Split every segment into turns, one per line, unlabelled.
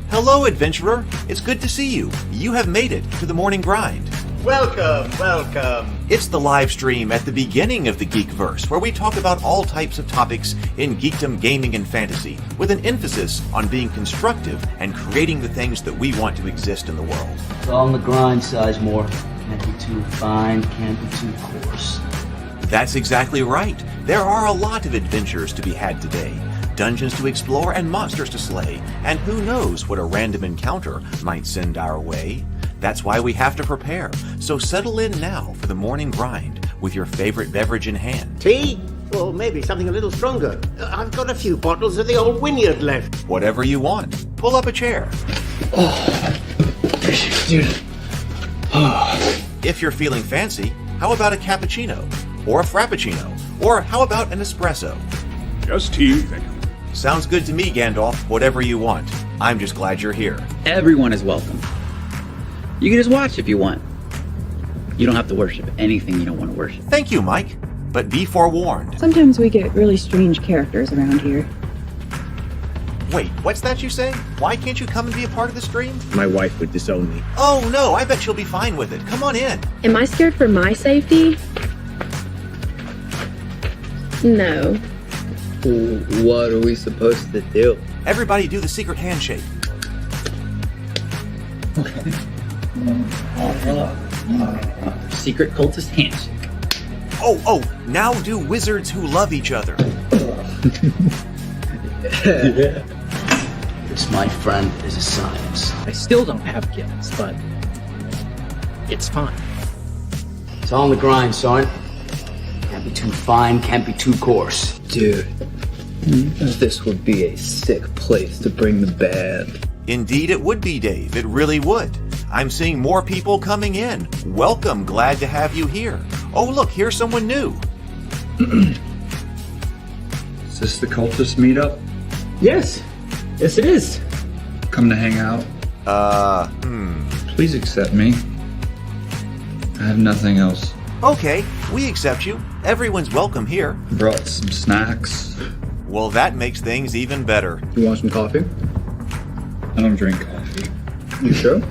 Hello, adventurer. It's good to see you. You have made it to the morning grind.
Welcome, welcome.
It's the live stream at the beginning of the geekverse, where we talk about all types of topics in geekdom, gaming, and fantasy, with an emphasis on being constructive and creating the things that we want to exist in the world.
It's all on the grind, Sizemore. Can't be too fine, can't be too coarse.
That's exactly right. There are a lot of adventures to be had today. Dungeons to explore and monsters to slay, and who knows what a random encounter might send our way. That's why we have to prepare, so settle in now for the morning grind with your favorite beverage in hand.
Tea? Or maybe something a little stronger. I've got a few bottles of the old Wynyard left.
Whatever you want. Pull up a chair.
Dude.
If you're feeling fancy, how about a cappuccino? Or a frappuccino? Or how about an espresso?
Just tea, thank you.
Sounds good to me, Gandalf. Whatever you want. I'm just glad you're here.
Everyone is welcome. You can just watch if you want. You don't have to worship anything you don't want to worship.
Thank you, Mike. But be forewarned.
Sometimes we get really strange characters around here.
Wait, what's that you say? Why can't you come and be a part of the stream?
My wife would disown me.
Oh no, I bet she'll be fine with it. Come on in.
Am I scared for my safety? No.
What are we supposed to do?
Everybody do the secret handshake.
Secret cultist handshake.
Oh, now do wizards who love each other.
This, my friend, is a science.
I still don't have kids, but it's fine.
It's all on the grind, son. Can't be too fine, can't be too coarse.
Dude, this would be a sick place to bring the band.
Indeed it would be, Dave. It really would. I'm seeing more people coming in. Welcome. Glad to have you here. Oh, look, here's someone new.
Is this the cultist meetup?
Yes it is.
Come to hang out? Please accept me. I have nothing else.
Okay, we accept you. Everyone's welcome here.
Brought some snacks.
Well, that makes things even better.
You want some coffee?
I don't drink coffee.
You sure?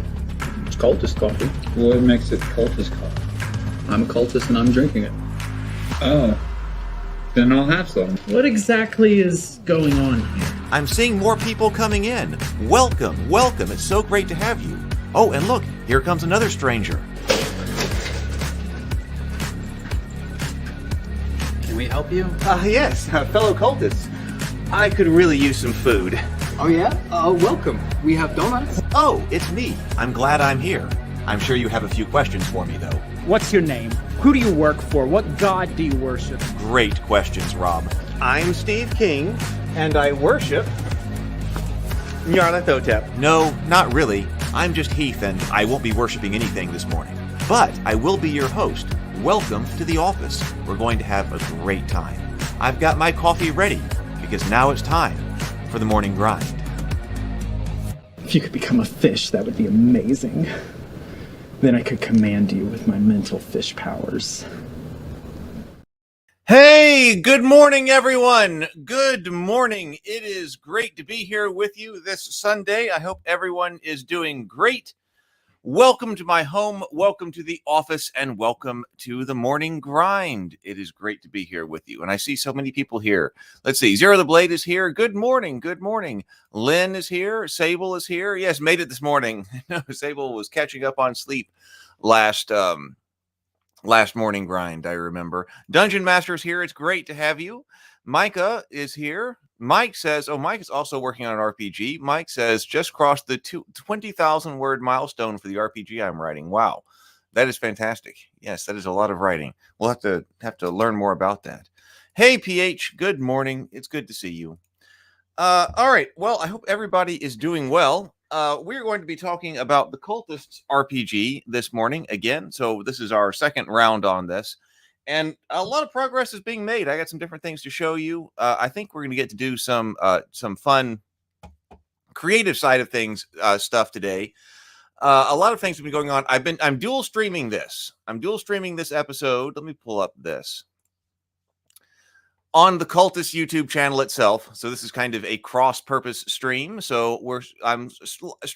It's cultist coffee.
What makes it cultist coffee?
I'm a cultist and I'm drinking it.
Oh. Then I'll have some.
What exactly is going on here?
I'm seeing more people coming in. Welcome. It's so great to have you. Oh, and look, here comes another stranger.
Can we help you?
Yes, fellow cultists. I could really use some food.
Oh yeah? Welcome. We have donuts.
Oh, it's me. I'm glad I'm here. I'm sure you have a few questions for me, though.
What's your name? Who do you work for? What god do you worship?
Great questions, Rob.
I'm Steve King, and I worship Nyarlathotep.
No, not really. I'm just Heath, and I won't be worshiping anything this morning. But I will be your host. Welcome to the office. We're going to have a great time. I've got my coffee ready, because now it's time for the morning grind.
If you could become a fish, that would be amazing. Then I could command you with my mental fish powers.
Hey, good morning, everyone. Good morning. It is great to be here with you this Sunday. I hope everyone is doing great. Welcome to my home, welcome to the office, and welcome to the morning grind. It is great to be here with you, and I see so many people here. Let's see, Zero the Blade is here. Good morning, good morning. Lynn is here. Sable is here. Yes, made it this morning. No, Sable was catching up on sleep last morning grind, I remember. Dungeon Master is here. It's great to have you. Micah is here. Mike says, Mike is also working on an RPG. Mike says, just crossed the 20,000 word milestone for the RPG I'm writing. Wow, that is fantastic. Yes, that is a lot of writing. We'll have to learn more about that. Hey, PH, good morning. It's good to see you. All right, well, I hope everybody is doing well. We're going to be talking about the Cultists RPG this morning again. So this is our second round on this. And a lot of progress is being made. I got some different things to show you. I think we're going to get to do some fun, creative side of things stuff today. A lot of things have been going on. I'm dual streaming this. I'm dual streaming this episode. Let me pull up this. on the Cultists YouTube channel itself. So this is kind of a cross-purpose stream. So I'm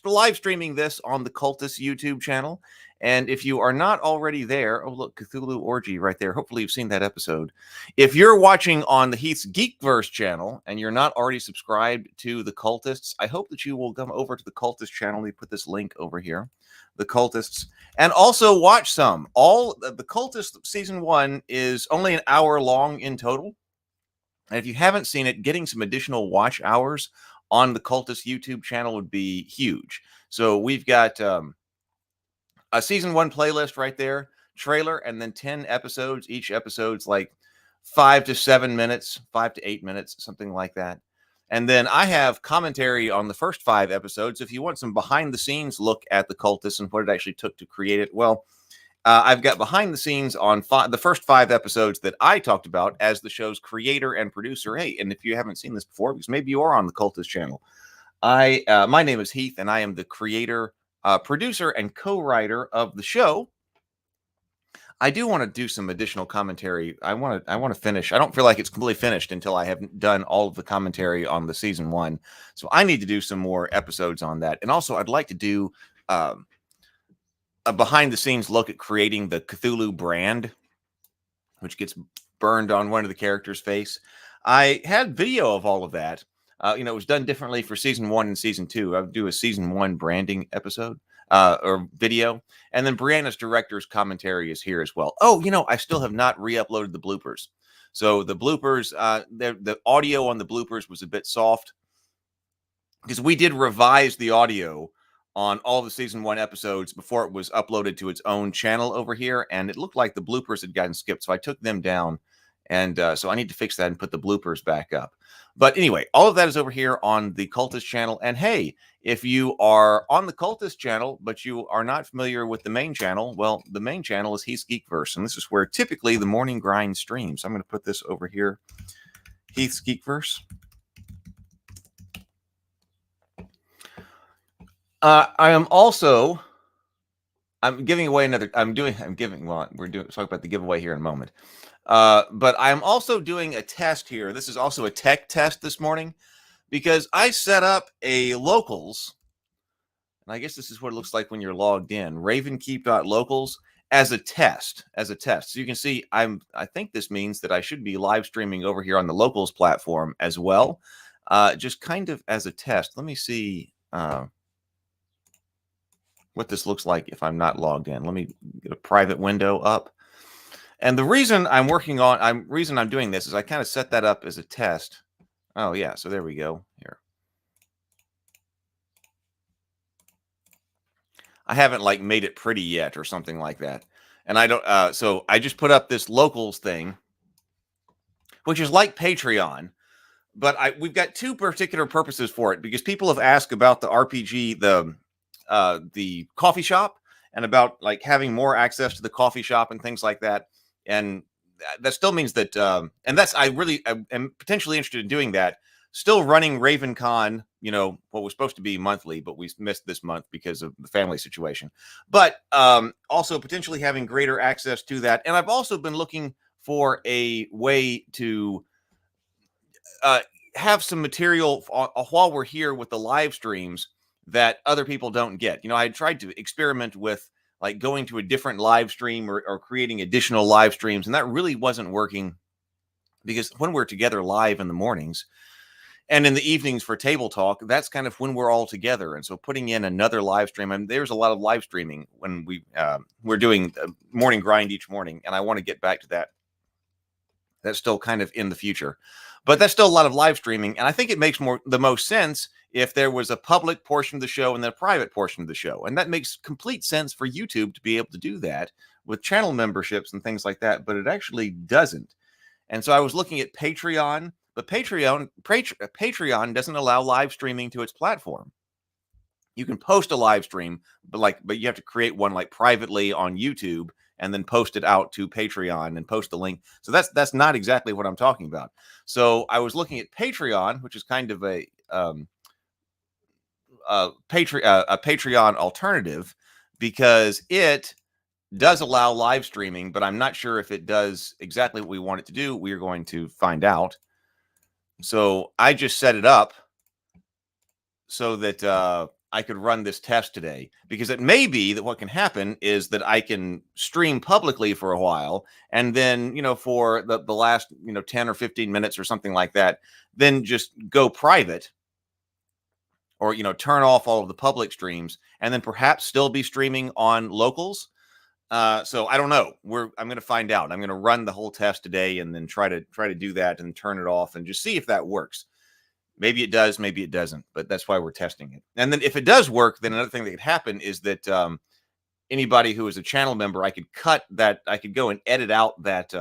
live streaming this on the Cultists YouTube channel. And if you are not already there, oh look, Cthulhu Orgy right there. Hopefully you've seen that episode. If you're watching on the Heath's Geekverse channel and you're not already subscribed to the Cultists, I hope that you will come over to the Cultist channel. Let me put this link over here. The Cultists, and also watch some. All the Cultist season 1 is only an hour long in total. And if you haven't seen it, getting some additional watch hours on the Cultist YouTube channel would be huge. So we've got a season 1 playlist right there, trailer, and then 10 episodes. Each episode's like 5 to 7 minutes, 5 to 8 minutes, something like that. And then I have commentary on the first 5 episodes. If you want some behind the scenes look at the Cultists and what it actually took to create it, well, I've got behind the scenes on the first 5 episodes that I talked about as the show's creator and producer. Hey, and if you haven't seen this before, because maybe you are on the Cultist channel, my name is Heath, and I am the creator, producer, and co-writer of the show. I do want to do some additional commentary. I want to finish. I don't feel like it's completely finished until I have done all of the commentary on the season 1. So I need to do some more episodes on that. And also, I'd like to do a behind the scenes look at creating the Cthulhu brand, which gets burned on one of the characters' face. I had video of all of that. It was done differently for season 1 and season 2. I would do a season 1 branding episode or video. And then Brianna's director's commentary is here as well. Oh, I still have not re-uploaded the bloopers. So the bloopers, the audio on the bloopers was a bit soft because we did revise the audio on all the season 1 episodes before it was uploaded to its own channel over here. And it looked like the bloopers had gotten skipped. So I took them down. And so I need to fix that and put the bloopers back up. But anyway, all of that is over here on the Cultist channel. And hey, if you are on the Cultist channel, but you are not familiar with the main channel, well, the main channel is Heath's Geekverse. And this is where typically the morning grind streams. I'm going to put this over here, Heath's Geekverse. I'm giving away another, we're talking about the giveaway here in a moment. But I'm also doing a test here. This is also a tech test this morning because I set up a locals, and I guess this is what it looks like when you're logged in, ravenkeep.locals as a test. So you can see I think this means that I should be live streaming over here on the locals platform as well, just kind of as a test. Let me see what this looks like if I'm not logged in. Let me get a private window up. And the reason I'm doing this is I kind of set that up as a test. Oh yeah, so there we go. Here, I haven't made it pretty yet or something like that, and I don't. So I just put up this locals thing, which is like Patreon, but we've got 2 particular purposes for it because people have asked about the RPG, the coffee shop, and about having more access to the coffee shop and things like that. And that still means that, and that's, I am potentially interested in doing that. Still running RavenCon, what was supposed to be monthly, but we missed this month because of the family situation. But also potentially having greater access to that. And I've also been looking for a way to have some material while we're here with the live streams that other people don't get. I tried to experiment with going to a different live stream or creating additional live streams. And that really wasn't working because when we're together live in the mornings and in the evenings for table talk, that's kind of when we're all together. And so putting in another live stream, and there's a lot of live streaming when we're doing a morning grind each morning. And I want to get back to that. That's still kind of in the future, but that's still a lot of live streaming. And I think it makes the most sense if there was a public portion of the show and then a private portion of the show. And that makes complete sense for YouTube to be able to do that with channel memberships and things like that, but it actually doesn't. And so I was looking at Patreon, but Patreon doesn't allow live streaming to its platform. You can post a live stream, but you have to create one privately on YouTube and then post it out to Patreon and post the link. So that's not exactly what I'm talking about. So I was looking at Patreon, which is kind of a Patreon alternative, because it does allow live streaming, but I'm not sure if it does exactly what we want it to do. We are going to find out. So I just set it up so that I could run this test today, because it may be that what can happen is that I can stream publicly for a while, and then, for the last, 10 or 15 minutes or something like that, then just go private, or, turn off all of the public streams, and then perhaps still be streaming on locals. So I don't know. I'm going to find out. I'm going to run the whole test today, and then try to do that and turn it off and just see if that works. Maybe it does, maybe it doesn't, but that's why we're testing it. And then if it does work, then another thing that could happen is that anybody who is a channel member, I could cut that. I could go and edit out that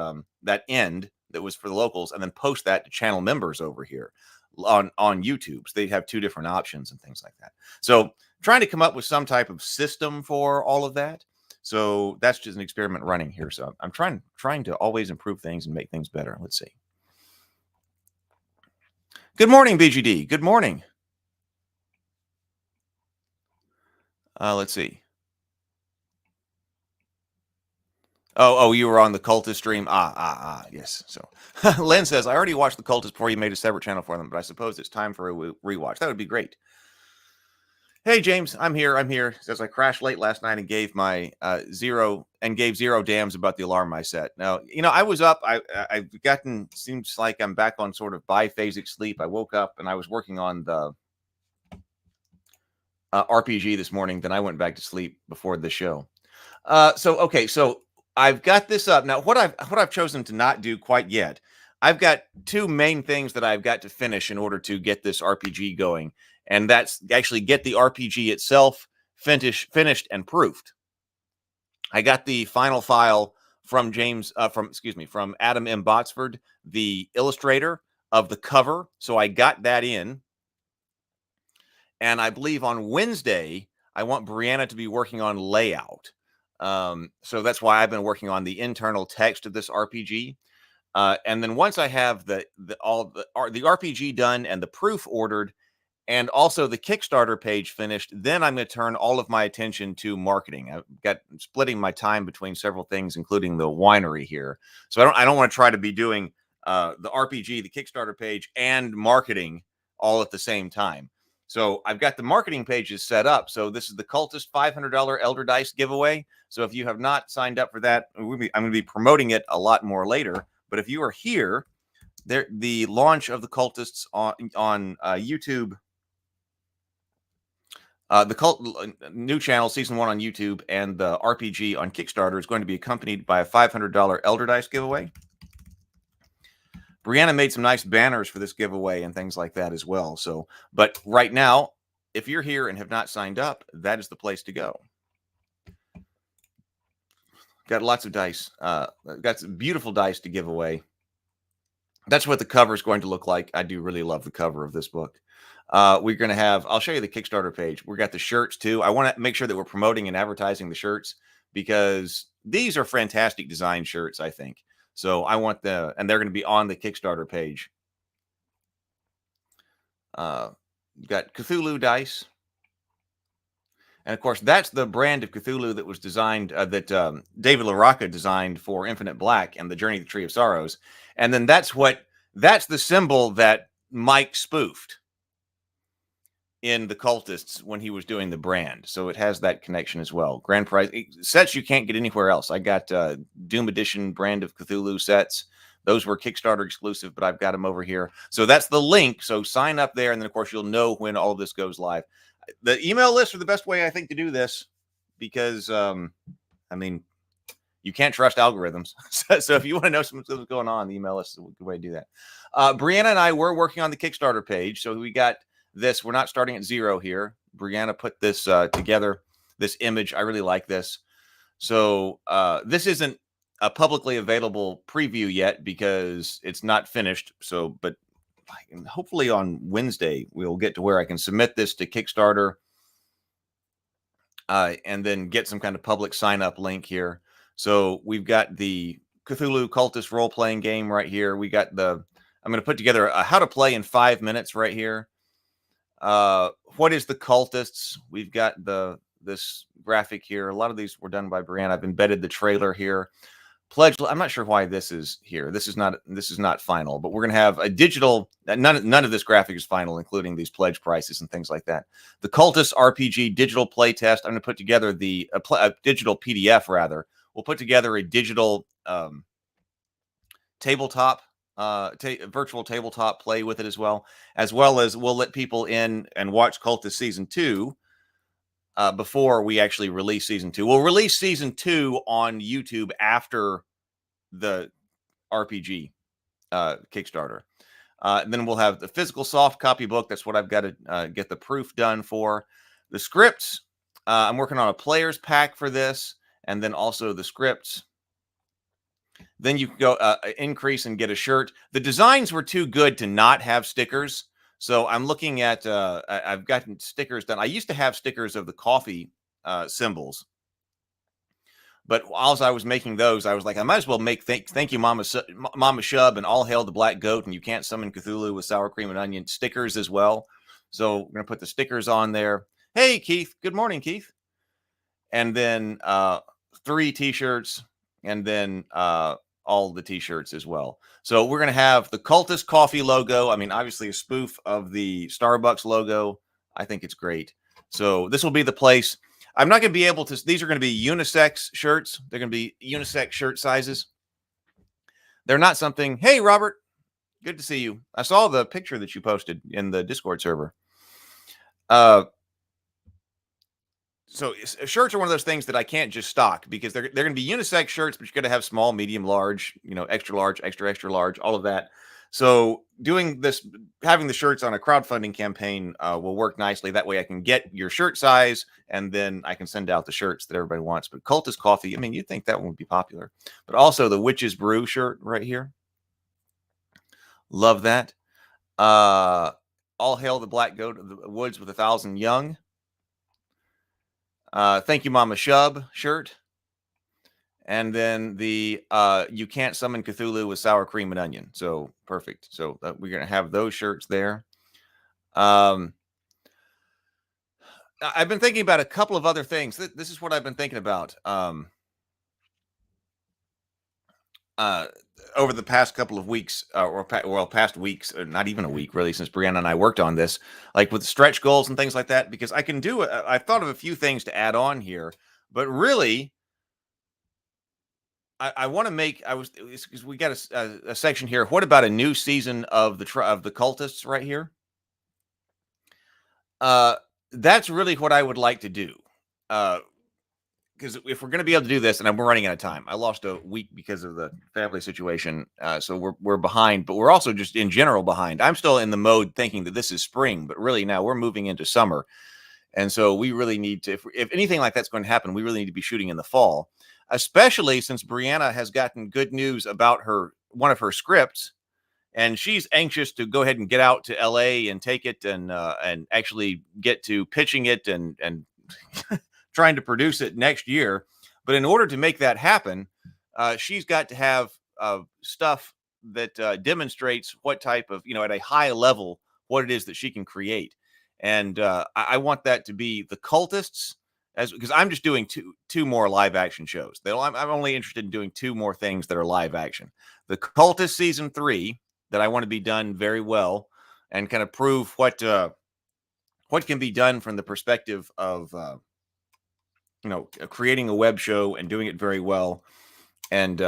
end that was for the locals, and then post that to channel members over here on YouTube. So they have two different options and things like that. So trying to come up with some type of system for all of that. So that's just an experiment running here. So I'm trying to always improve things and make things better. Let's see. Good morning, BGD. Good morning. Let's see. Oh, you were on the Cultist stream. Yes. So Len says, I already watched the Cultist before you made a separate channel for them, but I suppose it's time for a rewatch. That would be great. Hey, James, I'm here. Says I crashed late last night and gave my zero dams about the alarm I set. Now, I was up. I've gotten, seems like I'm back on sort of biphasic sleep. I woke up and I was working on the RPG this morning. Then I went back to sleep before the show. So I've got this up now. What I've chosen to not do quite yet. I've got two main things that I've got to finish in order to get this RPG going. And that's actually get the RPG itself finished and proofed. I got the final file from from Adam M. Botsford, the illustrator of the cover. So I got that in. And I believe on Wednesday, I want Brianna to be working on layout. So that's why I've been working on the internal text of this RPG. And then once I have the RPG done and the proof ordered, and also the Kickstarter page finished, then I'm going to turn all of my attention to marketing. I've got splitting my time between several things, including the winery here. So I don't want to try to be doing the RPG, the Kickstarter page, and marketing all at the same time. So I've got the marketing pages set up. So this is the Cultist $500 Elder Dice giveaway. So if you have not signed up for that, I'm going to be promoting it a lot more later. But if you are here, the launch of the Cultists on YouTube. The new channel, season 1 on YouTube, and the RPG on Kickstarter is going to be accompanied by a $500 Elder Dice giveaway. Brianna made some nice banners for this giveaway and things like that as well. So, but right now, if you're here and have not signed up, that is the place to go. Got lots of dice. Got some beautiful dice to give away. That's what the cover is going to look like. I do really love the cover of this book. We're going to have, I'll show you the Kickstarter page. We got the shirts too. I want to make sure that we're promoting and advertising the shirts, because these are fantastic design shirts, I think. So I want and they're going to be on the Kickstarter page. Got Cthulhu dice. And of course, that's the brand of Cthulhu that was designed, that David LaRocca designed for Infinite Black and the Journey to the Tree of Sorrows. And then that's the symbol that Mike spoofed in the Cultists when he was doing the brand. So it has that connection as well. Grand prize sets you can't get anywhere else. I got Doom Edition brand of Cthulhu sets. Those were Kickstarter exclusive, but I've got them over here. So that's the link. So sign up there, and then of course you'll know when all of this goes live. The email lists are the best way, I think, to do this, because I mean, you can't trust algorithms. So if you want to know what's going on, the email list is a good way to do that. Brianna and I were working on the Kickstarter page. So we got this. We're not starting at zero here. Brianna put this together, this image. I really like this. So this isn't a publicly available preview yet because it's not finished. So, but hopefully on Wednesday, we'll get to where I can submit this to Kickstarter and then get some kind of public sign-up link here. So we've got the Cthulhu Cultist role-playing game right here. We got I'm going to put together a how to play in 5 minutes right here. What is the Cultists? We've got the this graphic here. A lot of these were done by Brianna. I've embedded the trailer here. Pledge. I'm not sure why this is here. This is not final, but we're going to have a digital. None of this graphic is final, including these pledge prices and things like that. The Cultists RPG digital playtest. I'm going to put together a digital PDF rather. We'll put together a digital tabletop, virtual tabletop play with it as well as we'll let people in and watch Cultist Season 2 before we actually release Season 2. We'll release Season 2 on YouTube after the RPG Kickstarter. Then we'll have the physical soft copy book. That's what I've got to get the proof done for. The scripts, I'm working on a player's pack for this, and then also the scripts. Then you can go increase and get a shirt. The designs were too good to not have stickers. So I'm looking at, I've gotten stickers done. I used to have stickers of the coffee symbols. But while I was making those, I was like, I might as well make thank you, Mama Shub, and all hail the Black Goat, and you can't summon Cthulhu with sour cream and onion stickers as well. So we're going to put the stickers on there. Hey, Keith. Good morning, Keith. And then 3 T-shirts, and then all the T-shirts as well. So we're going to have the Cultist coffee logo. I mean, obviously a spoof of the Starbucks logo. I think it's great. So this will be the place. I'm not going to be able to, these are going to be unisex shirts. They're going to be unisex shirt sizes. They're not something, hey, Robert, good to see you. I saw the picture that you posted in the Discord server. So shirts are one of those things that I can't just stock because they're going to be unisex shirts, but you're going to have small, medium, large, extra large, extra large, all of that. So doing this, having the shirts on a crowdfunding campaign will work nicely. That way I can get your shirt size and then I can send out the shirts that everybody wants. But Cultist coffee, I mean, you'd think that one would be popular. But also the Witch's Brew shirt right here. Love that. All hail the Black Goat of the Woods with 1,000 Young. Thank you, Mama Shub shirt. And then the you can't summon Cthulhu with sour cream and onion. So perfect. So we're going to have those shirts there. I've been thinking about a couple of other things. This is what I've been thinking about over the past couple of weeks, past weeks, not even a week really, since Brianna and I worked on this, like with stretch goals and things like that, because I can do it. I've thought of a few things to add on here, but really, I want to make, because we got a section here. What about a new season of the Cultists right here? That's really what I would like to do. Because if we're going to be able to do this, and we're running out of time, I lost a week because of the family situation, so we're behind. But we're also just in general behind. I'm still in the mode thinking that this is spring, but really now we're moving into summer, and so we really need to. If anything like that's going to happen, we really need to be shooting in the fall, especially since Brianna has gotten good news about one of her scripts, and she's anxious to go ahead and get out to LA and take it and actually get to pitching it and trying to produce it next year. But in order to make that happen, she's got to have stuff that demonstrates what type of, at a high level, what it is that she can create. And I want that to be the Cultists, because I'm just doing two more live action shows. I'm only interested in doing 2 more things that are live action. The Cultist Season 3, that I want to be done very well and kind of prove what can be done from the perspective of creating a web show and doing it very well, and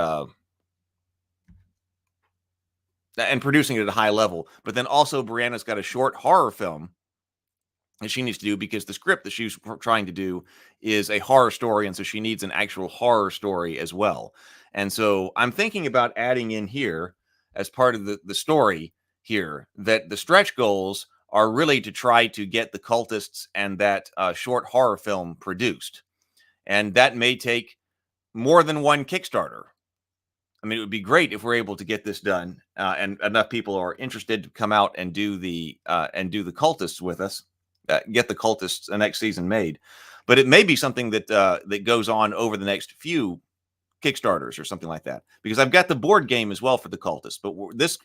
producing it at a high level. But then also Brianna's got a short horror film that she needs to do, because the script that she's trying to do is a horror story, and so she needs an actual horror story as well. And so I'm thinking about adding in here, as part of the story here, that the stretch goals are really to try to get the Cultists and that short horror film produced. And that may take more than one Kickstarter. I mean, it would be great if we're able to get this done, and enough people are interested to come out and do the Cultists with us, get the Cultists the next season made. But it may be something that goes on over the next few Kickstarters or something like that, because I've got the board game as well for the Cultists. But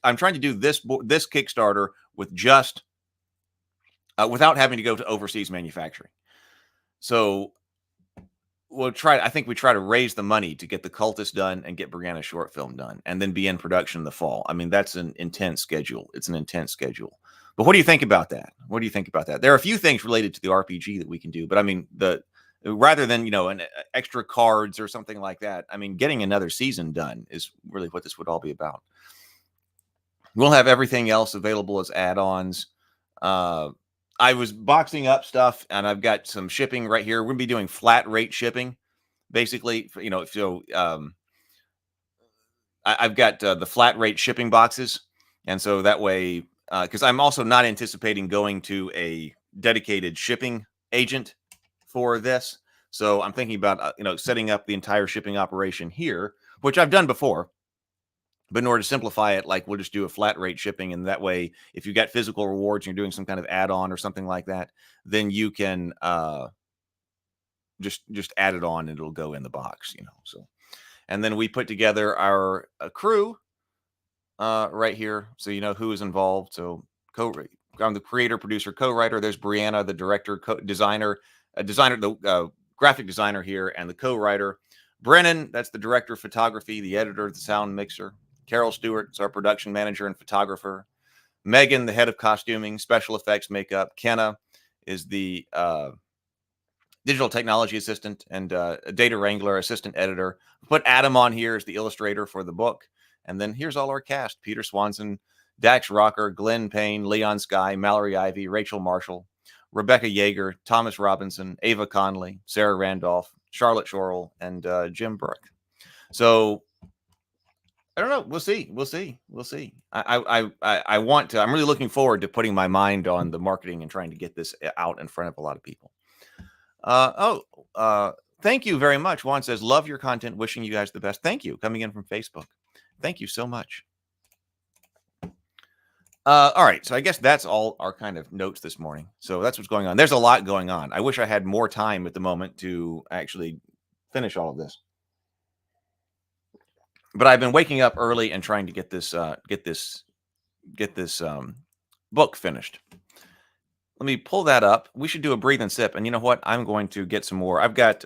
I'm trying to do this Kickstarter with just without having to go to overseas manufacturing. So I think we try to raise the money to get the Cultist done and get Brianna's short film done, and then be in production in the fall. I mean, that's an intense schedule. It's an intense schedule. But what do you think about that? What do you think about that? There are a few things related to the RPG that we can do, but I mean, rather than an extra cards or something like that, I mean, getting another season done is really what this would all be about. We'll have everything else available as add-ons. I was boxing up stuff, and I've got some shipping right here. We're gonna be doing flat rate shipping, basically. I've got the flat rate shipping boxes, and so that way, because I'm also not anticipating going to a dedicated shipping agent for this, so I'm thinking about setting up the entire shipping operation here, which I've done before. But in order to simplify it, like, we'll just do a flat rate shipping, and that way, if you got physical rewards and you're doing some kind of add-on or something like that, then you can just add it on and it'll go in the box, So, and then we put together our crew right here, so you know who is involved. So, I'm the creator, producer, co-writer. There's Brianna, the director, designer, the graphic designer here, and the co-writer. Brennan, that's the director of photography, the editor, the sound mixer. Carol Stewart is our production manager and photographer. Megan, the head of costuming, special effects, makeup. Kenna is the digital technology assistant and data wrangler, assistant editor. Put Adam on here as the illustrator for the book. And then here's all our cast: Peter Swanson, Dax Rocker, Glenn Payne, Leon Skye, Mallory Ivy, Rachel Marshall, Rebecca Yeager, Thomas Robinson, Ava Conley, Sarah Randolph, Charlotte Shorrell, and Jim Burke. So I don't know. We'll see. I want to. I'm really looking forward to putting my mind on the marketing and trying to get this out in front of a lot of people. Thank you very much. Juan says, love your content. Wishing you guys the best. Thank you. Coming in from Facebook. Thank you so much. All right. So I guess that's all our kind of notes this morning. So that's what's going on. There's a lot going on. I wish I had more time at the moment to actually finish all of this. But I've been waking up early and trying to get this book finished. Let me pull that up. We should do a breathe and sip. And you know what? I'm going to get some more. I've got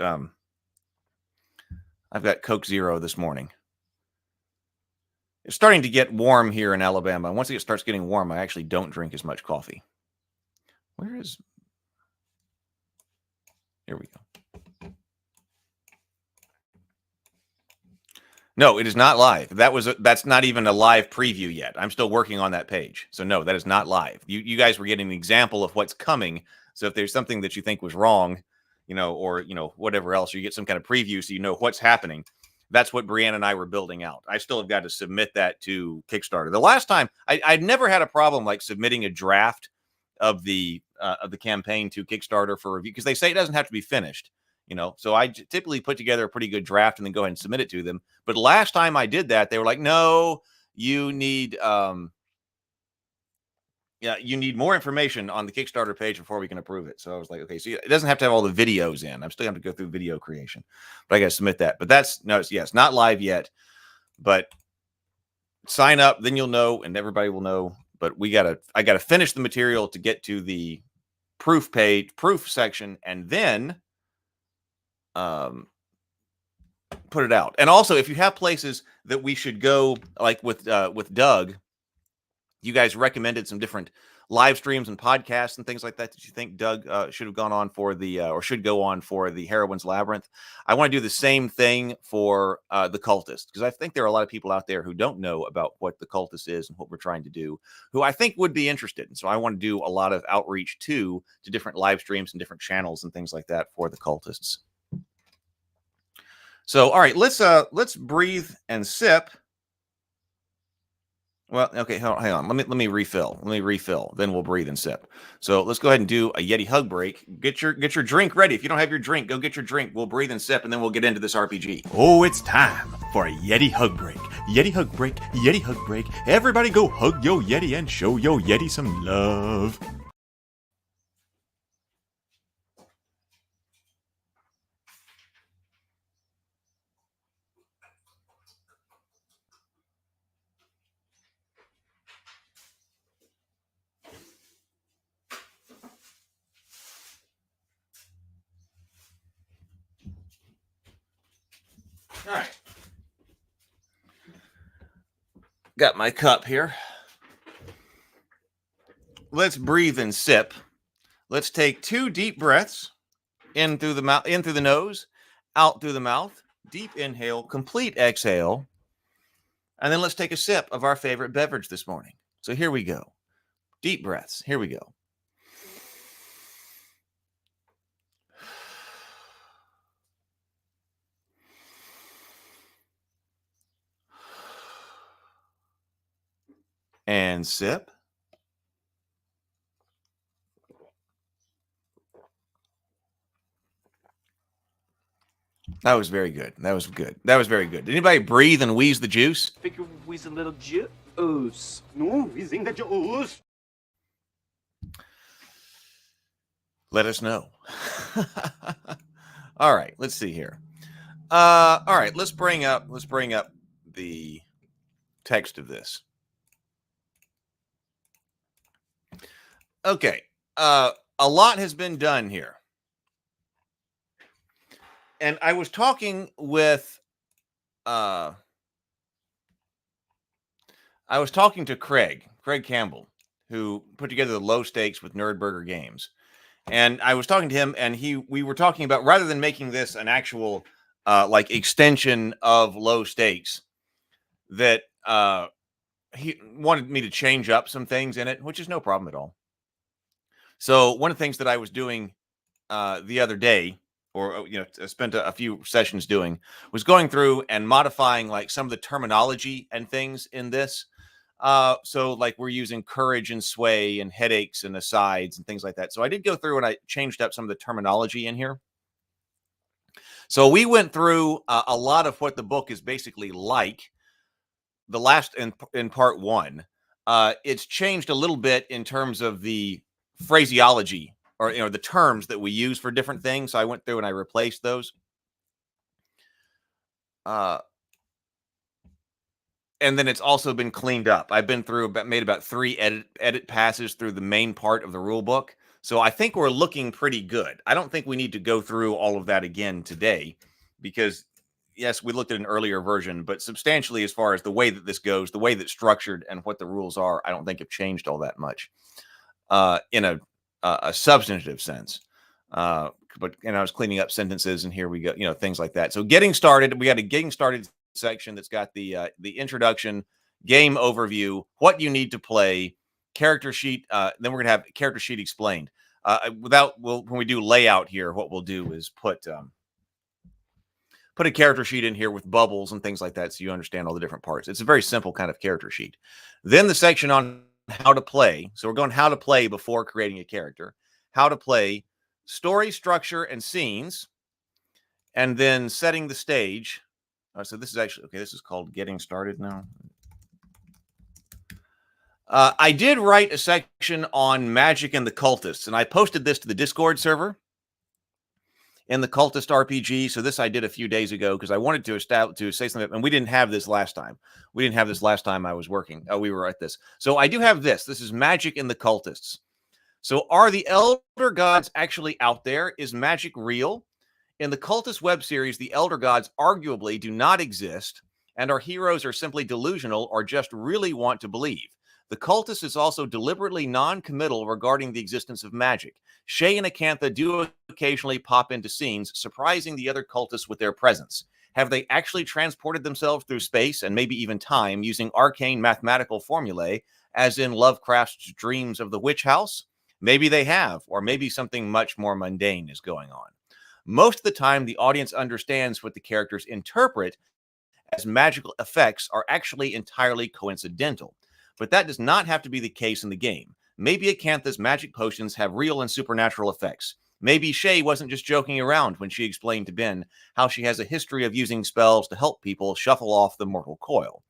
Coke Zero this morning. It's starting to get warm here in Alabama. Once it starts getting warm, I actually don't drink as much coffee. Here we go. No, it is not live. That's not even a live preview yet. I'm still working on that page. So no, that is not live. You guys were getting an example of what's coming. So if there's something that you think was wrong, or whatever else, you get some kind of preview so you know what's happening. That's what Brianna and I were building out. I still have got to submit that to Kickstarter. The last time I'd never had a problem like submitting a draft of the campaign to Kickstarter for review, because they say it doesn't have to be finished. So I typically put together a pretty good draft and then go ahead and submit it to them. But last time I did that, they were like, no, you need more information on the Kickstarter page before we can approve it. So I was like, okay, so it doesn't have to have all the videos in. I'm still going to go through video creation, but I got to submit that. But it's not live yet, but sign up, then you'll know, and everybody will know. But I got to finish the material to get to the proof section, and then put it out. And also, if you have places that we should go, like with Doug, you guys recommended some different live streams and podcasts and things like that you think Doug should have gone on for or should go on for the Heroine's Labyrinth. I want to do the same thing for the Cultist, because I think there are a lot of people out there who don't know about what the Cultist is and what we're trying to do, who I think would be interested. And so I want to do a lot of outreach to different live streams and different channels and things like that for the Cultists. So, all right, let's breathe and sip. Well, okay, hang on. Let me refill. Then we'll breathe and sip. So let's go ahead and do a Yeti hug break. Get your drink ready. If you don't have your drink, go get your drink. We'll breathe and sip, and then we'll get into this RPG.
Oh, it's time for a Yeti hug break. Yeti hug break. Yeti hug break. Everybody go hug yo Yeti and show yo Yeti some love.
All right. Got my cup here. Let's breathe and sip. Let's take 2 deep breaths in through the mouth, in through the nose, out through the mouth. Deep inhale, complete exhale. And then let's take a sip of our favorite beverage this morning. So here we go. Deep breaths. Here we go. And sip. That was very good. That was good. That was very good. Did anybody breathe and wheeze the juice?
Figure wheeze a little juice. No, wheezing the juice.
Let us know. All right, let's see here. All right, let's bring up the text of this. Okay. A lot has been done here. And I was talking with I was talking to Craig Campbell, who put together the Low Stakes with Nerdburger Games. And I was talking to him, and we were talking about, rather than making this an actual like extension of Low Stakes, that he wanted me to change up some things in it, which is no problem at all. So one of the things that I was doing the other day, or spent a few sessions doing, was going through and modifying like some of the terminology and things in this. So like we're using courage and sway and headaches and asides and things like that. So I did go through and I changed up some of the terminology in here. So we went through a lot of what the book is basically like. The last in part 1, it's changed a little bit in terms of the phraseology, or the terms that we use for different things. So I went through and I replaced those. And then it's also been cleaned up. I've been through made about 3 edit passes through the main part of the rule book. So I think we're looking pretty good. I don't think we need to go through all of that again today, because yes, we looked at an earlier version, but substantially, as far as the way that this goes, the way that's structured and what the rules are, I don't think have changed all that much in a substantive sense. But I was cleaning up sentences, and here we go, things like that. So getting started, we got a getting started section that's got the introduction, game overview, what you need to play, character sheet. Then we're gonna have character sheet explained. When we do layout here, what we'll do is put a character sheet in here with bubbles and things like that, so you understand all the different parts. It's a very simple kind of character sheet. Then the section on how to play. So we're going how to play before creating a character, how to play, story structure and scenes, and then setting the stage. So this is actually, okay, this is called getting started now. I did write a section on magic and the cultists, and I posted this to the Discord server in the Cultist RPG. So this I did a few days ago because I wanted to say something, and we didn't have this last time. We didn't have this last time I was working. We were at this. So I do have this. This is magic in the cultists. So are the elder gods actually out there? Is magic real? In the Cultist web series, the elder gods arguably do not exist, and our heroes are simply delusional or just really want to believe. The Cultist is also deliberately non-committal regarding the existence of magic. Shay and Acantha do occasionally pop into scenes, surprising the other cultists with their presence. Have they actually transported themselves through space and maybe even time using arcane mathematical formulae, as in Lovecraft's Dreams of the Witch House? Maybe they have, or maybe something much more mundane is going on. Most of the time, the audience understands what the characters interpret as magical effects are actually entirely coincidental. But that does not have to be the case in the game. Maybe Acantha's magic potions have real and supernatural effects. Maybe Shay wasn't just joking around when she explained to Ben how she has a history of using spells to help people shuffle off the mortal coil.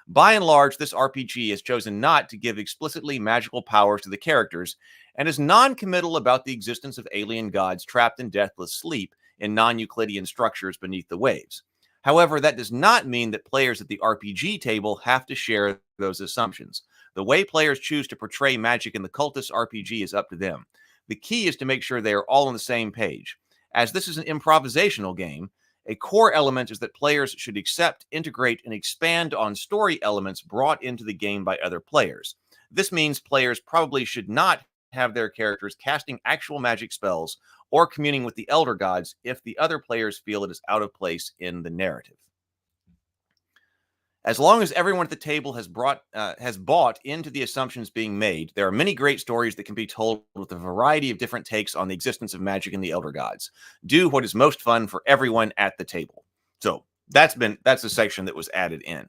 By and large, this RPG has chosen not to give explicitly magical powers to the characters and is non-committal about the existence of alien gods trapped in deathless sleep in non-Euclidean structures beneath the waves. However, that does not mean that players at the RPG table have to share those assumptions. The way players choose to portray magic in the Cultist RPG is up to them. The key is to make sure they are all on the same page. As this is an improvisational game, A core element is that players should accept, integrate, and expand on story elements brought into the game by other players. This means players probably should not have their characters casting actual magic spells or communing with the elder gods if the other players feel it is out of place in the narrative. As long as everyone at the table has bought into the assumptions being made, there are many great stories that can be told with a variety of different takes on the existence of magic and the elder gods. Do what is most fun for everyone at the table. So that's the section that was added in.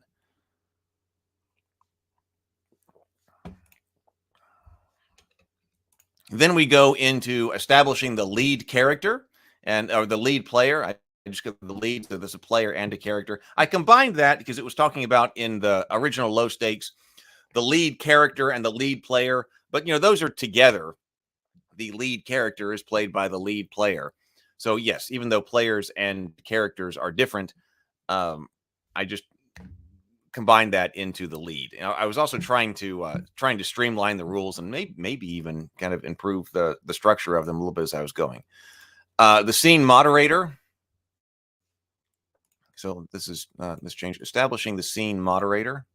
Then we go into establishing the lead character or the lead player. I just got the lead, so there's a player and a character. I combined that because it was talking about in the original low stakes, the lead character and the lead player. But, those are together. The lead character is played by the lead player. So, yes, even though players and characters are different, I just combine that into the lead. I was also trying to streamline the rules and maybe even kind of improve the structure of them a little bit as I was going. The scene moderator. So this is this change. Establishing the scene moderator.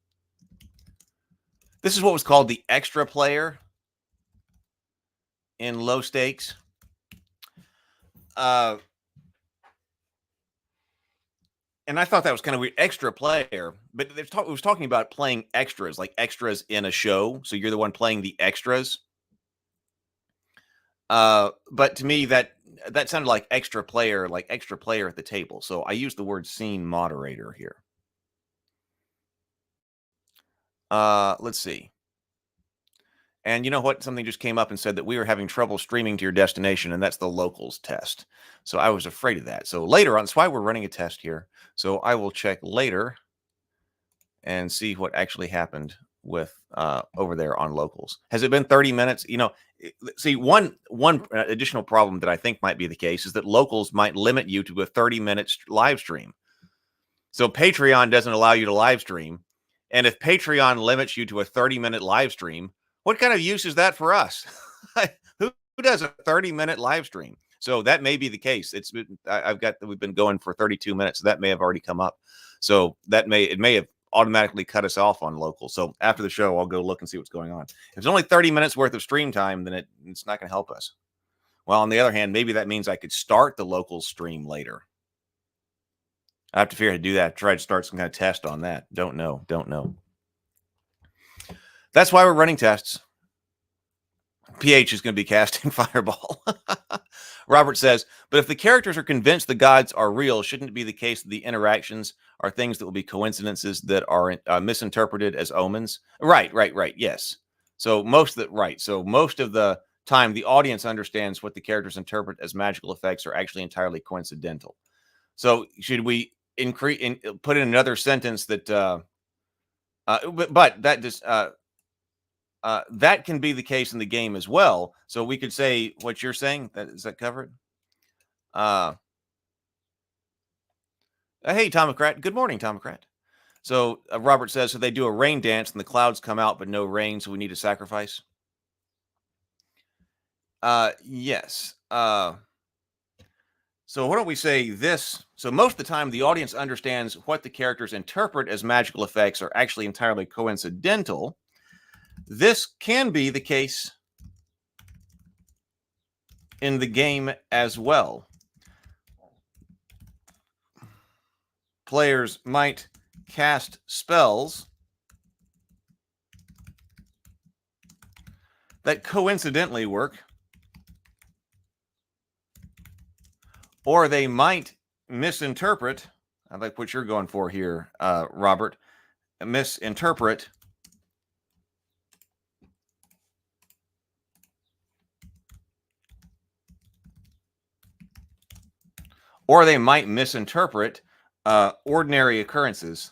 This is what was called the extra player in low stakes. And I thought that was kind of weird. Extra player, but it was talking about playing extras, like extras in a show. So you're the one playing the extras. But to me, that sounded like extra player at the table. So I used the word scene moderator here. Let's see. And you know what? Something just came up and said that we were having trouble streaming to your destination, and that's the locals test. So I was afraid of that. So later on, that's why we're running a test here. So I will check later and see what actually happened with over there on locals. Has it been 30 minutes? See, one additional problem that I think might be the case is that locals might limit you to a 30-minute live stream. So Patreon doesn't allow you to live stream. And if Patreon limits you to a 30-minute live stream, what kind of use is that for us? Who does a 30-minute live stream? So that may be the case. We've been going for 32 minutes. So that may have already come up. So it may have automatically cut us off on local. So after the show, I'll go look and see what's going on. If it's only 30 minutes worth of stream time, then it's not going to help us. Well, on the other hand, maybe that means I could start the local stream later. I have to figure out how to do that. Try to start some kind of test on that. Don't know. That's why we're running tests. PH is going to be casting Fireball. Robert says, but if the characters are convinced the gods are real, shouldn't it be the case that the interactions are things that will be coincidences that are misinterpreted as omens? Right. Yes. So most of the time, the audience understands what the characters interpret as magical effects are actually entirely coincidental. So should we put in another sentence that, but that just, that can be the case in the game as well. So we could say what you're saying. Is that covered? Hey, Tomocrat. Good morning, Tomocrat. So Robert says, so they do a rain dance and the clouds come out, but no rain. So we need a sacrifice. Yes. So why don't we say this? So most of the time, the audience understands what the characters interpret as magical effects are actually entirely coincidental. This can be the case in the game as well. Players might cast spells that coincidentally work, or they might misinterpret. I like what you're going for here, Robert. Misinterpret or they might misinterpret ordinary occurrences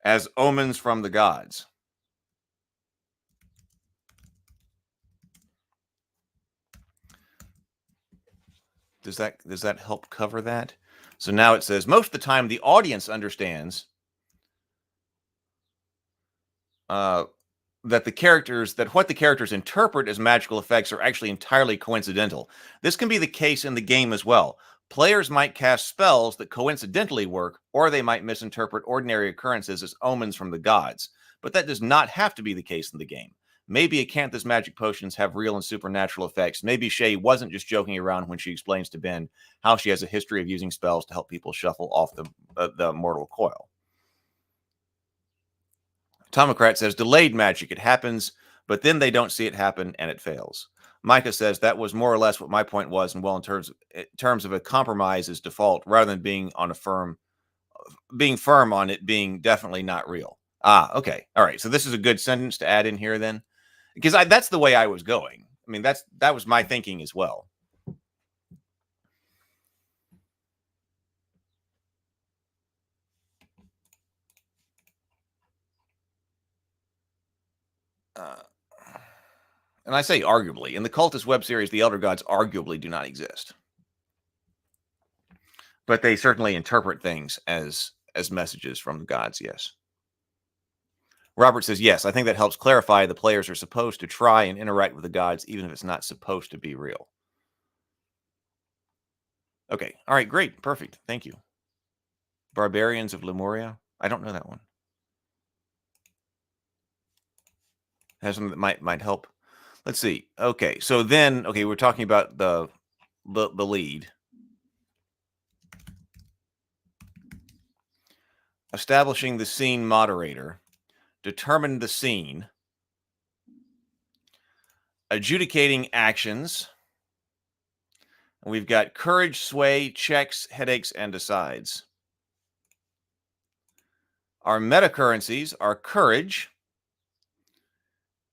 as omens from the gods. Does that help cover that? So now it says most of the time the audience understands that what the characters interpret as magical effects are actually entirely coincidental. This can be the case in the game as well. Players might cast spells that coincidentally work, or they might misinterpret ordinary occurrences as omens from the gods. But that does not have to be the case in the game. Maybe Acantha's magic potions have real and supernatural effects. Maybe Shay wasn't just joking around when she explains to Ben how she has a history of using spells to help people shuffle off the mortal coil. Tomocrat says, delayed magic. It happens, but then they don't see it happen and it fails. Micah says, that was more or less what my point was, and well, in terms of a compromise is default, rather than being firm on it being definitely not real. Okay. All right. So this is a good sentence to add in here then, because that's the way I was going. I mean, that was my thinking as well. And I say arguably. In the Cultist web series, the Elder Gods arguably do not exist. But they certainly interpret things as messages from the gods, yes. Robert says, yes, I think that helps clarify the players are supposed to try and interact with the gods, even if it's not supposed to be real. Okay. All right, great. Perfect. Thank you. Barbarians of Lemuria. I don't know that one. Has something that might help. Let's see. Okay, so then, we're talking about the lead. Establishing the scene moderator. Determine the scene. Adjudicating actions. And we've got courage, sway, checks, headaches, and decides. Our meta currencies are courage,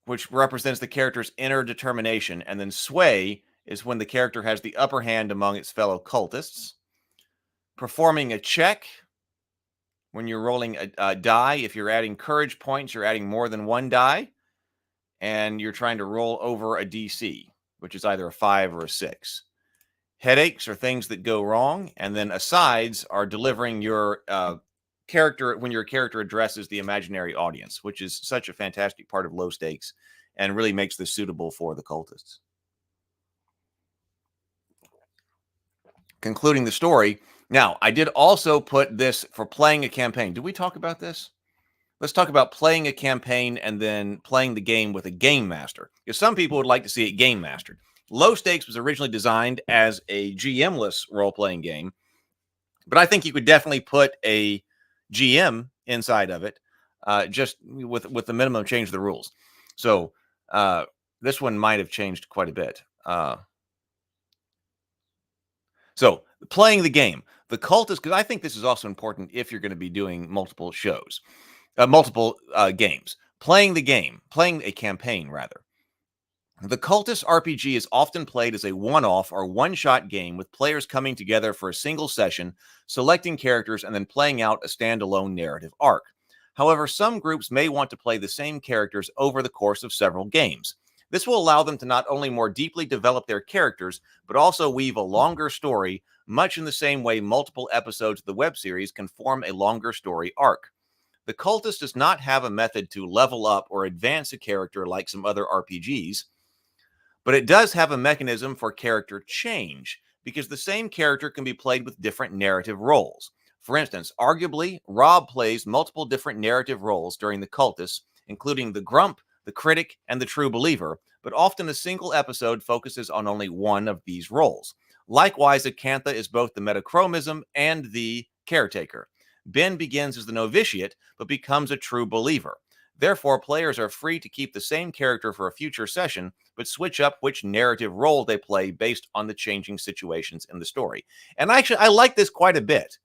which represents the character's inner determination, and then sway is when the character has the upper hand among its fellow cultists. Performing a check, when you're rolling a die, if you're adding courage points, you're adding more than one die, and you're trying to roll over a DC, which is either a 5 or a 6. Headaches are things that go wrong, and then asides are delivering your character when your character addresses the imaginary audience, which is such a fantastic part of low stakes and really makes this suitable for the cultists. Concluding the story. Now, I did also put this for playing a campaign. Did we talk about this? Let's talk about playing a campaign and then playing the game with a game master, because some people would like to see it game mastered. Low Stakes was originally designed as a GM-less role-playing game, but I think you could definitely put a GM inside of it, just with the minimum change of the rules. So this one might have changed quite a bit. So playing the game, the Cultists, because I think this is also important if you're going to be doing multiple shows, multiple games. Playing the game, playing a campaign rather. The Cultist RPG is often played as a one-off or one-shot game with players coming together for a single session, selecting characters, and then playing out a standalone narrative arc. However, some groups may want to play the same characters over the course of several games. This will allow them to not only more deeply develop their characters, but also weave a longer story, much in the same way multiple episodes of the web series can form a longer story arc. The Cultist does not have a method to level up or advance a character like some other RPGs, but it does have a mechanism for character change, because the same character can be played with different narrative roles. For instance, arguably, Rob plays multiple different narrative roles during the Cultists, including the Grump, the Critic, and the True Believer, but often a single episode focuses on only one of these roles. Likewise, Acantha is both the Metachromism and the Caretaker. Ben begins as the Novitiate, but becomes a True Believer. Therefore, players are free to keep the same character for a future session, but switch up which narrative role they play based on the changing situations in the story. And actually, I like this quite a bit.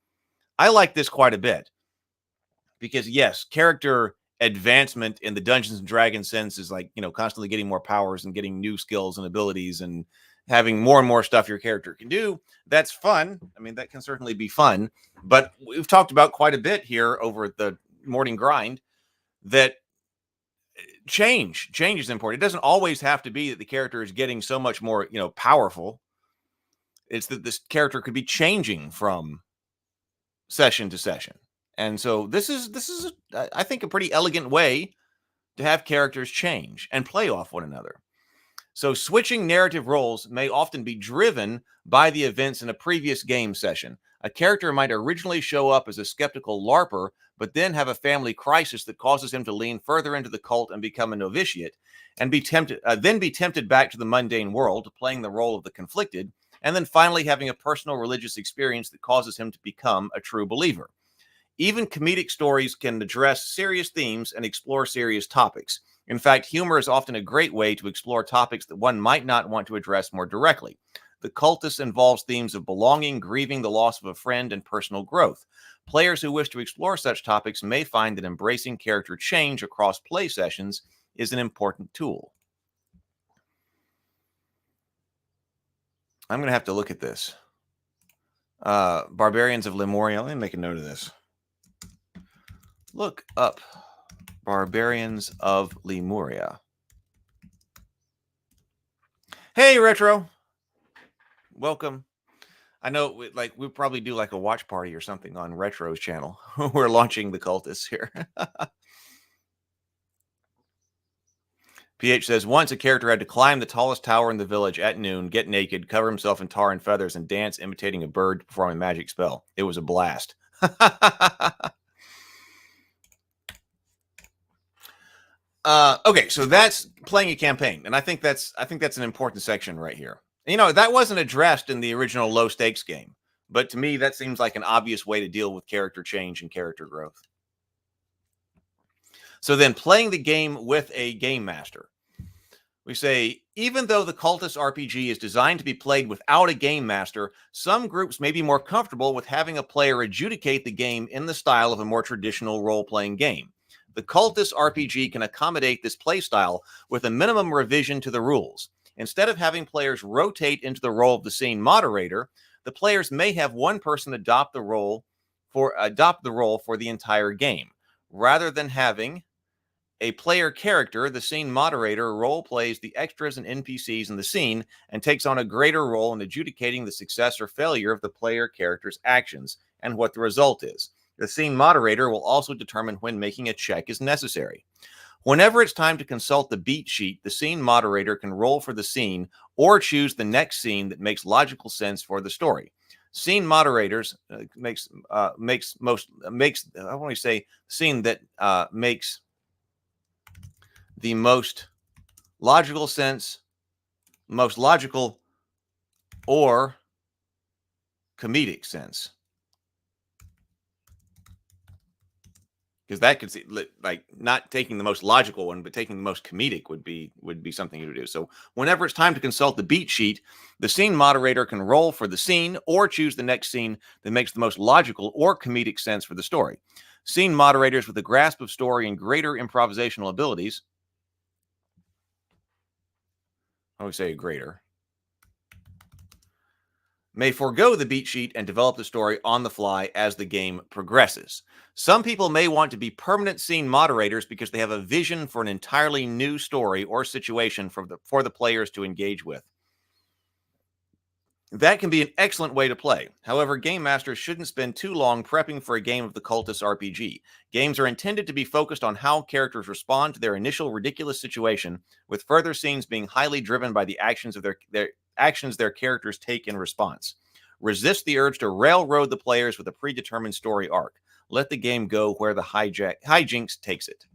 Because, yes, character advancement in the Dungeons and Dragons sense is like, constantly getting more powers and getting new skills and abilities and having more and more stuff your character can do. That's fun. I mean, that can certainly be fun. But we've talked about quite a bit here over the morning grind that change is important. It doesn't always have to be that the character is getting so much more, powerful. It's that this character could be changing from session to session. And so this is I think, a pretty elegant way to have characters change and play off one another. So switching narrative roles may often be driven by the events in a previous game session. A character might originally show up as a skeptical LARPer, but then have a family crisis that causes him to lean further into the cult and become a novitiate, and be tempted back to the mundane world, playing the role of the conflicted, and then finally having a personal religious experience that causes him to become a true believer. Even comedic stories can address serious themes and explore serious topics. In fact, humor is often a great way to explore topics that one might not want to address more directly. The Cultists involves themes of belonging, grieving the loss of a friend, and personal growth. Players who wish to explore such topics may find that embracing character change across play sessions is an important tool. I'm going to have to look at this. Barbarians of Lemuria. Let me make a note of this. Look up Barbarians of Lemuria. Hey, Retro. Welcome. I know we probably do like a watch party or something on Retro's channel. We're launching the Cultists here. PH says, once a character had to climb the tallest tower in the village at noon, get naked, cover himself in tar and feathers, and dance imitating a bird to perform a magic spell. It was a blast. Okay, so that's playing a campaign, and I think that's an important section right here. You know, that wasn't addressed in the original low stakes game, but to me, that seems like an obvious way to deal with character change and character growth. So then playing the game with a game master. We say, even though the Cultist RPG is designed to be played without a game master, some groups may be more comfortable with having a player adjudicate the game in the style of a more traditional role-playing game. The Cultist RPG can accommodate this playstyle with a minimum revision to the rules. Instead of having players rotate into the role of the scene moderator, the players may have one person adopt the role for the entire game, rather than having a player character. The scene moderator role plays the extras and NPCs in the scene and takes on a greater role in adjudicating the success or failure of the player character's actions and what the result is. The scene moderator will also determine when making a check is necessary. Whenever it's time to consult the beat sheet, the scene moderator can roll for the scene or choose the next scene that makes logical sense for the story. Scene moderators makes the most logical sense, most logical or comedic sense. Because that could see, like, not taking the most logical one, but taking the most comedic would be something to do. So whenever it's time to consult the beat sheet, the scene moderator can roll for the scene or choose the next scene that makes the most logical or comedic sense for the story. Scene moderators with a grasp of story and greater improvisational abilities, I would say greater, may forego the beat sheet and develop the story on the fly as the game progresses. Some people may want to be permanent scene moderators because they have a vision for an entirely new story or situation for the players to engage with. That can be an excellent way to play. However, game masters shouldn't spend too long prepping for a game of the Cultist RPG. Games are intended to be focused on how characters respond to their initial ridiculous situation, with further scenes being highly driven by the actions of their characters take in response. Resist the urge to railroad the players with a predetermined story arc. Let the game go where the hijinks takes it.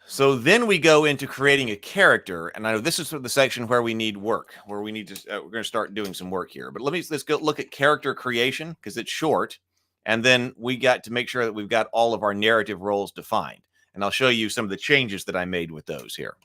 So then we go into creating a character, and I know this is the section where we need work, where we need to we're going to start doing some work here. But let's go look at character creation because it's short, and then we got to make sure that we've got all of our narrative roles defined. And I'll show you some of the changes that I made with those here.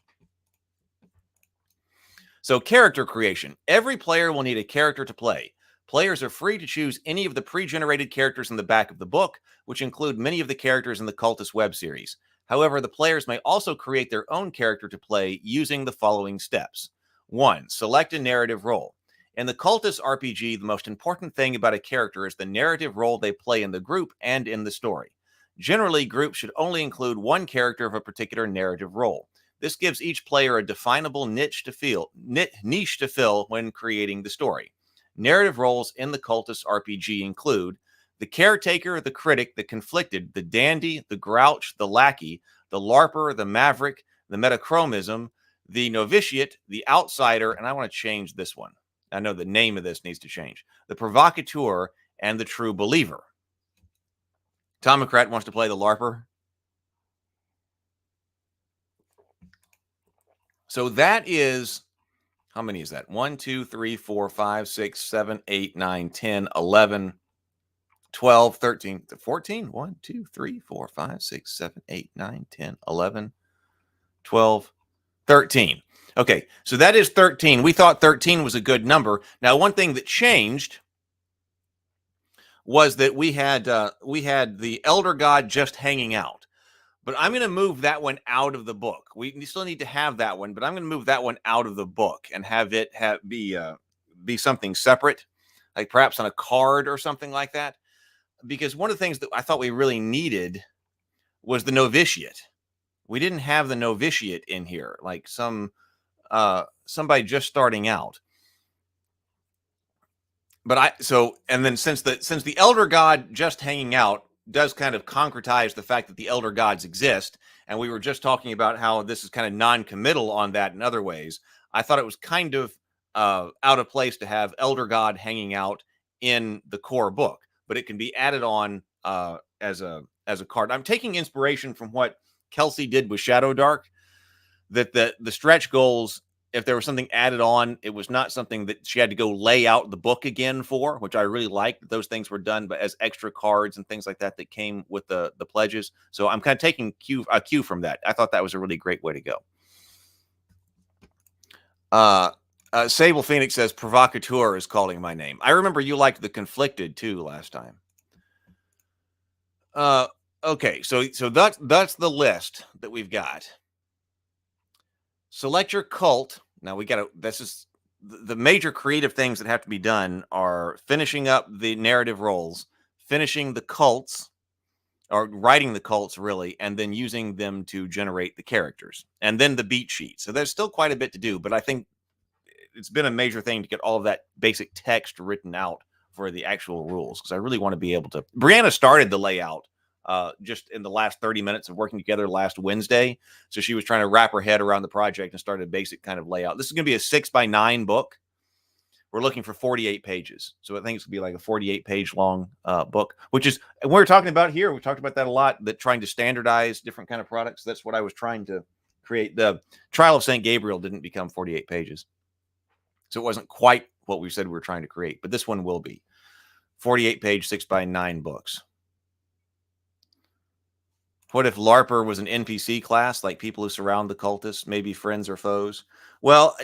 So character creation. Every player will need a character to play. Players are free to choose any of the pre-generated characters in the back of the book, which include many of the characters in the Cultist web series. However, the players may also create their own character to play using the following steps. 1. Select a narrative role. In the Cultist RPG, the most important thing about a character is the narrative role they play in the group and in the story. Generally, groups should only include one character of a particular narrative role. This gives each player a definable niche to fill when creating the story. Narrative roles in the Cultist RPG include The caretaker, the critic, the conflicted, the dandy, the grouch, the lackey, the larper, the maverick, the metachromism, the novitiate, the outsider, and I want to change this one. I know the name of this needs to change. The provocateur and the true believer. Tomocrat wants to play the larper. So that is, how many is that? 1, 2, 3, 4, 5, 6, 7, 8, 9, 10, 11, 12, 13, 14. 1, 2, 3, 4, 5, 6, 7, 8, 9, 10, 11, 12, 13. Okay, so that is 13. We thought 13 was a good number. Now, one thing that changed was that we had the elder god just hanging out. But I'm going to move that one out of the book. We still need to have that one, but I'm going to move that one out of the book and have it be something separate, like perhaps on a card or something like that. Because one of the things that I thought we really needed was the novitiate. We didn't have the novitiate in here, like somebody just starting out. But since the elder god just hanging out does kind of concretize the fact that the elder gods exist, and we were just talking about how this is kind of non-committal on that in other ways, I thought it was kind of out of place to have elder god hanging out in the core book, but it can be added on as a card. I'm taking inspiration from what Kelsey did with Shadow Dark, that the stretch goals, if there was something added on, it was not something that she had to go lay out the book again for, which I really liked. Those things were done, but as extra cards and things like that that came with the pledges. So I'm kind of taking a cue from that. I thought that was a really great way to go. Sable Phoenix says provocateur is calling my name. I remember you liked the conflicted too last time. Okay, so that's the list that we've got. Select your cult. Now this is the major creative things that have to be done are finishing up the narrative roles, finishing the cults, or writing the cults really, and then using them to generate the characters, and then the beat sheet. So there's still quite a bit to do, but I think it's been a major thing to get all of that basic text written out for the actual rules, because I really want to be able to. Brianna started the layout just in the last 30 minutes of working together last Wednesday. So she was trying to wrap her head around the project and started a basic kind of layout. This is going to be a 6x9 book. We're looking for 48 pages. So I think it's going to be like a 48-page long book, which is, and we were talking about here, we talked about that a lot, that trying to standardize different kind of products. That's what I was trying to create. The Trial of St. Gabriel didn't become 48 pages. So it wasn't quite what we said we were trying to create, but this one will be 48-page, 6x9 books. What if LARPer was an NPC class, like people who surround the cultists, maybe friends or foes? Well,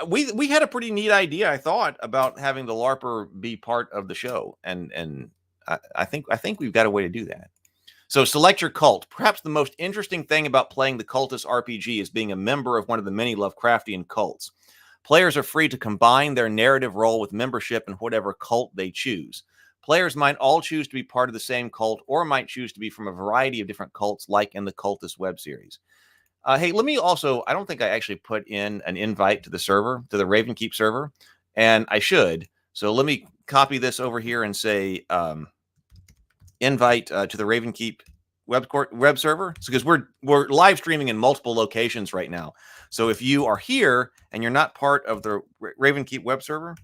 we had a pretty neat idea, I thought, about having the LARPer be part of the show, and I think we've got a way to do that. So select your cult. Perhaps the most interesting thing about playing the Cultist RPG is being a member of one of the many Lovecraftian cults. Players are free to combine their narrative role with membership in whatever cult they choose. Players might all choose to be part of the same cult, or might choose to be from a variety of different cults, like in the Cultist web series. Hey, let me also, I don't think I actually put in an invite to the server, to the Ravenkeep server, and I should. So let me copy this over here and say invite to the Ravenkeep web server, because we're live streaming in multiple locations right now. So if you are here and you're not part of the Ravenkeep web server,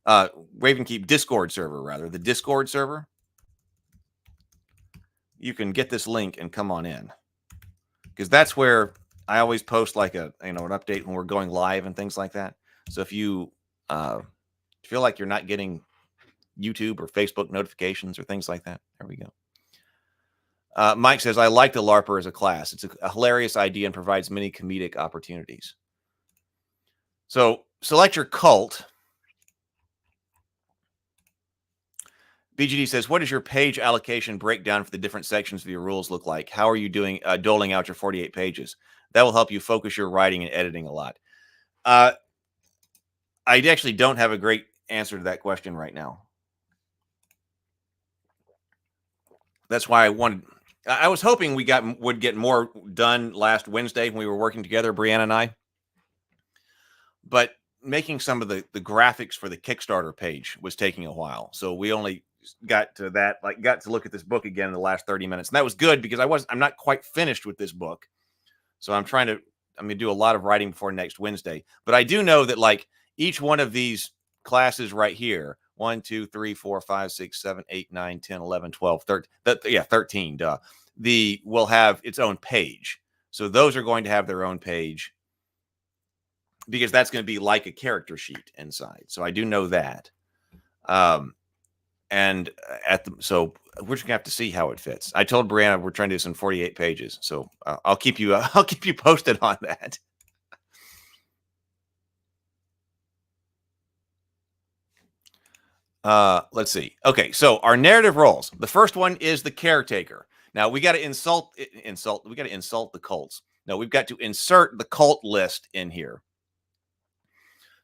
Ravenkeep Discord server, rather, the Discord server, you can get this link and come on in, because that's where I always post like an update when we're going live and things like that. So if you feel like you're not getting YouTube or Facebook notifications or things like that, there we go. Mike says, I like the LARPer as a class. It's a hilarious idea and provides many comedic opportunities. So select your cult. BGD says, what does your page allocation breakdown for the different sections of your rules look like? How are you doing doling out your 48 pages? That will help you focus your writing and editing a lot. I actually don't have a great answer to that question right now. That's why I was hoping we would get more done last Wednesday when we were working together, Brianna and I. But making some of the graphics for the Kickstarter page was taking a while. So we only got to look at this book again in the last 30 minutes. And that was good because I'm not quite finished with this book. So I'm going to do a lot of writing before next Wednesday. But I do know that like each one of these classes right here, 1, 2, 3, 4, 5, 6, 7, 8, 9, 10, 11, 12, 13, 13, will have its own page. So those are going to have their own page because that's going to be like a character sheet inside. So I do know that. So we're just gonna have to see how it fits. I told Brianna we're trying to do some 48 pages, so I'll keep you posted on that. Let's see. Okay, so our narrative roles. The first one is the caretaker. Now we got to insult. We got to insult the cults. No, we've got to insert the cult list in here.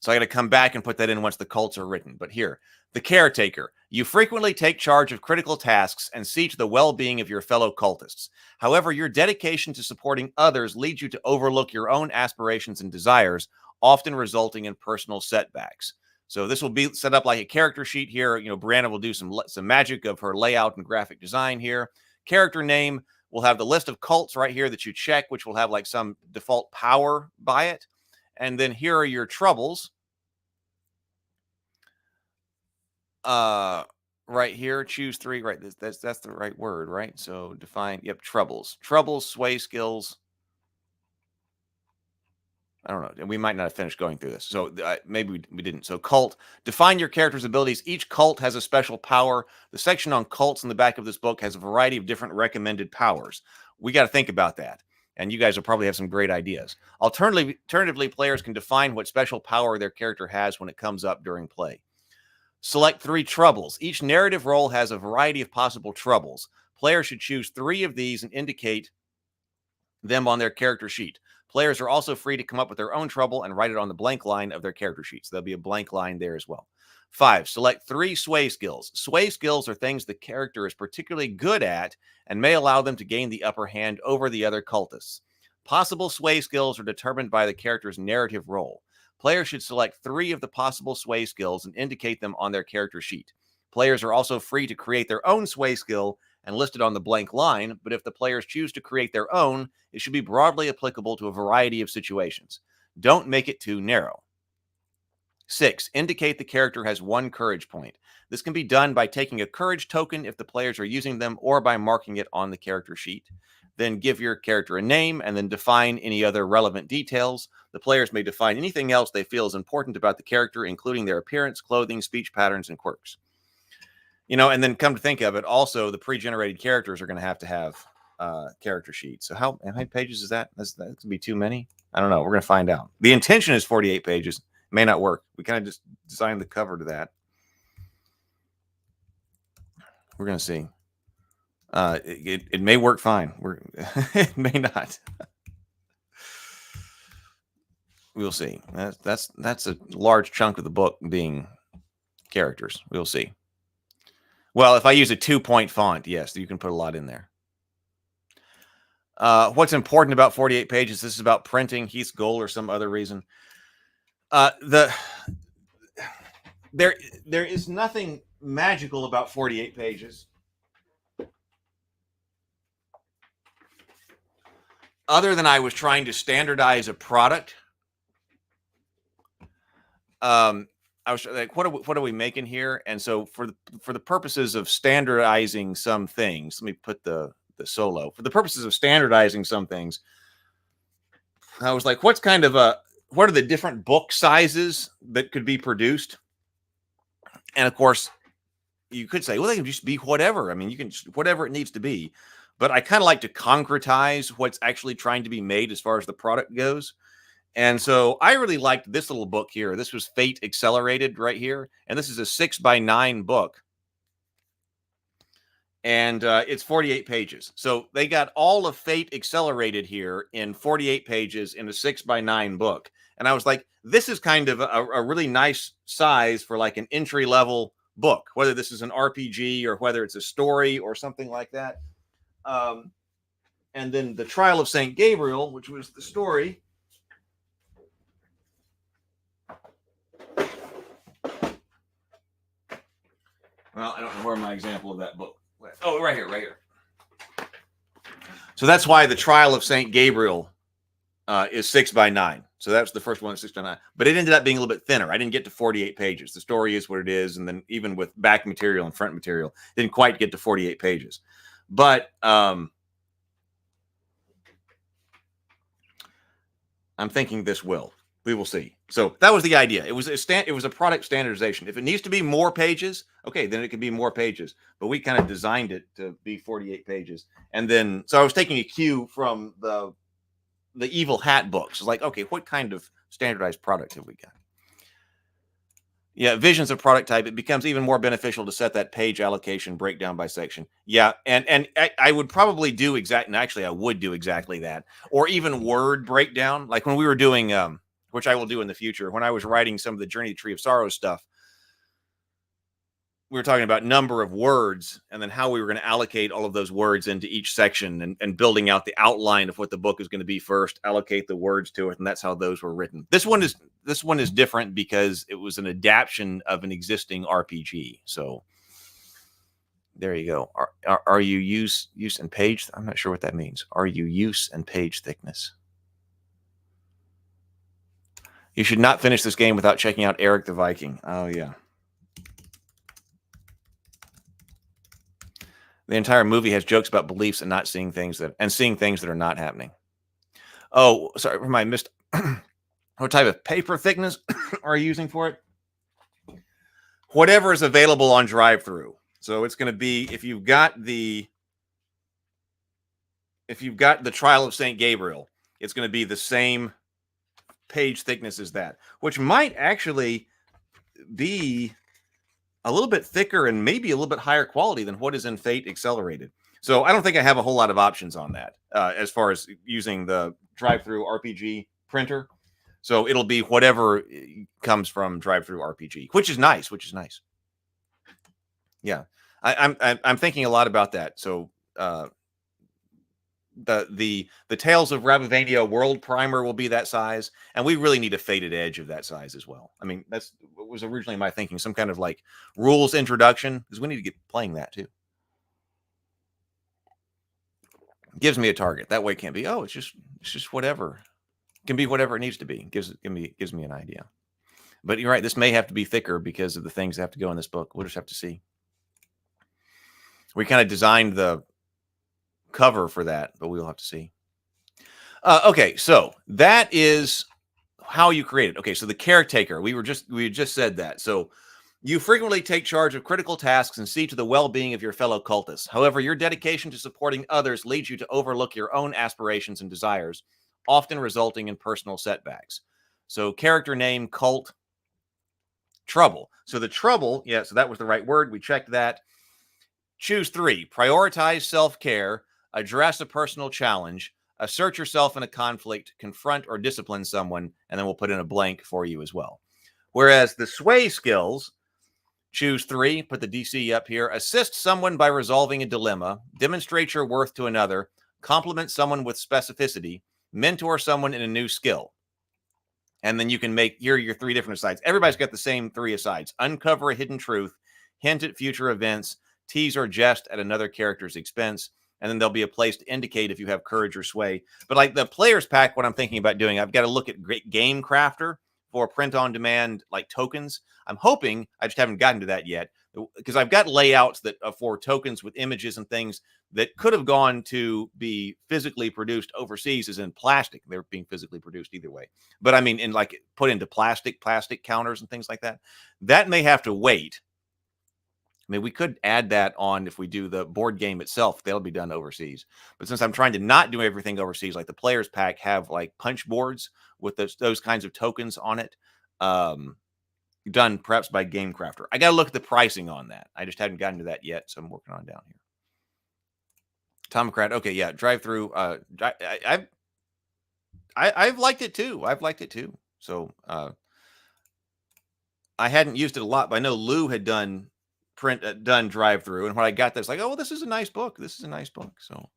So I got to come back and put that in once the cults are written. But here, the caretaker. You frequently take charge of critical tasks and see to the well-being of your fellow cultists. However, your dedication to supporting others leads you to overlook your own aspirations and desires, often resulting in personal setbacks. So this will be set up like a character sheet here. You know, Brianna will do some magic of her layout and graphic design here. Character name will have the list of cults right here that you check, which will have like some default power by it. And then here are your troubles. Right here, choose 3. Right, that's the right word, right? So define. Yep, troubles, sway skills. I don't know. We might not have finished going through this, so maybe we didn't. So cult. Define your character's abilities. Each cult has a special power. The section on cults in the back of this book has a variety of different recommended powers. We got to think about that. And you guys will probably have some great ideas. Alternatively, players can define what special power their character has when it comes up during play. Select 3 troubles. Each narrative role has a variety of possible troubles. Players should choose 3 of these and indicate them on their character sheet. Players are also free to come up with their own trouble and write it on the blank line of their character sheets. There'll be a blank line there as well. 5, select 3 sway skills. Sway skills are things the character is particularly good at and may allow them to gain the upper hand over the other cultists. Possible sway skills are determined by the character's narrative role. Players should select 3 of the possible sway skills and indicate them on their character sheet. Players are also free to create their own sway skill and list it on the blank line, but if the players choose to create their own, it should be broadly applicable to a variety of situations. Don't make it too narrow. 6, indicate the character has 1 courage point. This can be done by taking a courage token if the players are using them or by marking it on the character sheet. Then give your character a name and then define any other relevant details. The players may define anything else they feel is important about the character, including their appearance, clothing, speech patterns, and quirks. You know, and then come to think of it, also the pre-generated characters are going to have character sheets. So how many pages is that? That could be too many. I don't know. We're going to find out. The intention is 48 pages. May not work. We kind of just designed the cover to that. We're going to see. It may work fine. It may not. We'll see. That's a large chunk of the book being characters. We'll see. Well, if I use a 2-point font, yes, you can put a lot in there. What's important about 48 pages? This is about printing. Heath's goal or some other reason. There is nothing magical about 48 pages. Other than I was trying to standardize a product. I was like, what are we making here? And so for the purposes of standardizing some things, let me put the solo. For the purposes of standardizing some things, I was like, what are the different book sizes that could be produced? And of course, you could say, well, they can just be whatever. I mean, you can just whatever it needs to be. But I kind of like to concretize what's actually trying to be made as far as the product goes. And so I really liked this little book here. This was Fate Accelerated right here. And this is a 6x9 book. And it's 48 pages. So they got all of Fate Accelerated here in 48 pages in a 6x9 book. And I was like, this is kind of a really nice size for like an entry-level book, whether this is an RPG or whether it's a story or something like that. And then The Trial of St. Gabriel, which was the story. Well, I don't know where my example of that book went. Oh, right here, right here. So that's why the Trial of St. Gabriel is 6 by 9. So that's the first one, 6 by 9. But it ended up being a little bit thinner. I didn't get to 48 pages. The story is what it is. And then even with back material and front material, didn't quite get to 48 pages. But I'm thinking this will. We will see. So that was the idea. It was a product standardization. If it needs to be more pages, okay, then it can be more pages. But we kind of designed it to be 48 pages. And then, so I was taking a cue from the Evil Hat books. It's like, okay, what kind of standardized product have we got? Yeah, visions of product type. It becomes even more beneficial to set that page allocation breakdown by section. Yeah, and I would probably do exactly. Actually, I would do exactly that, or even word breakdown. Like when we were doing, which I will do in the future. When I was writing some of the Journey to Tree of Sorrows stuff, we were talking about number of words and then how we were going to allocate all of those words into each section and building out the outline of what the book is going to be first, allocate the words to it. And that's how those were written. This one is different because it was an adaptation of an existing RPG. So there you go. Are you use and page? I'm not sure what that means. Are you use and page thickness? You should not finish this game without checking out Eric the Viking. Oh yeah. The entire movie has jokes about beliefs and not seeing things that are not happening. Oh, sorry, I missed. What type of paper thickness are you using for it? Whatever is available on drive-through. So it's going to be if you've got the Trial of St. Gabriel, it's going to be the same page thickness as that, which might actually be a little bit thicker and maybe a little bit higher quality than what is in Fate Accelerated. So I don't think I have a whole lot of options on that as far as using the drive-through RPG printer. So it'll be whatever comes from drive-through RPG, which is nice. Yeah, I'm thinking a lot about that. So the Tales of Ravivania World Primer will be that size, and we really need a Faded Edge of that size as well. I mean, that's what was originally my thinking, some kind of like rules introduction, because we need to get playing that too. Gives me a target. That way it can't be, oh, it's just whatever. It can be whatever it needs to be. Gives me an idea. But you're right, this may have to be thicker because of the things that have to go in this book. We'll just have to see. We kind of designed the cover for that, but we'll have to see. Okay, so that is how you create it. Okay, so the caretaker, we just said that. So you frequently take charge of critical tasks and see to the well-being of your fellow cultists. However, your dedication to supporting others leads you to overlook your own aspirations and desires, often resulting in personal setbacks. So character name, cult, trouble. So the trouble, yeah, so that was the right word. We checked that. Choose 3. Prioritize self-care. Address a personal challenge, assert yourself in a conflict, confront or discipline someone, and then we'll put in a blank for you as well. Whereas the sway skills, choose 3, put the DC up here, assist someone by resolving a dilemma, demonstrate your worth to another, compliment someone with specificity, mentor someone in a new skill. And then you can make your 3 different asides. Everybody's got the same 3 asides. Uncover a hidden truth, hint at future events, tease or jest at another character's expense. And then there'll be a place to indicate if you have courage or sway. But like the player's pack, what I'm thinking about doing, I've got to look at Game Crafter for print-on-demand like tokens. I'm hoping, I just haven't gotten to that yet, because I've got layouts that for tokens with images and things that could have gone to be physically produced overseas as in plastic. They're being physically produced either way. But I mean, in like put into plastic counters and things like that. That may have to wait. I mean, we could add that on if we do the board game itself. That'll be done overseas. But since I'm trying to not do everything overseas, like the players pack have like punch boards with those kinds of tokens on it, done perhaps by Game Crafter. I got to look at the pricing on that. I just hadn't gotten to that yet, so I'm working on down here. Tomocrat, okay, yeah, drive-through. I've liked it too. I've liked it too. So I hadn't used it a lot, but I know Lou had done drive-through, and when I got this, like, oh, well, this is a nice book. This is a nice book. So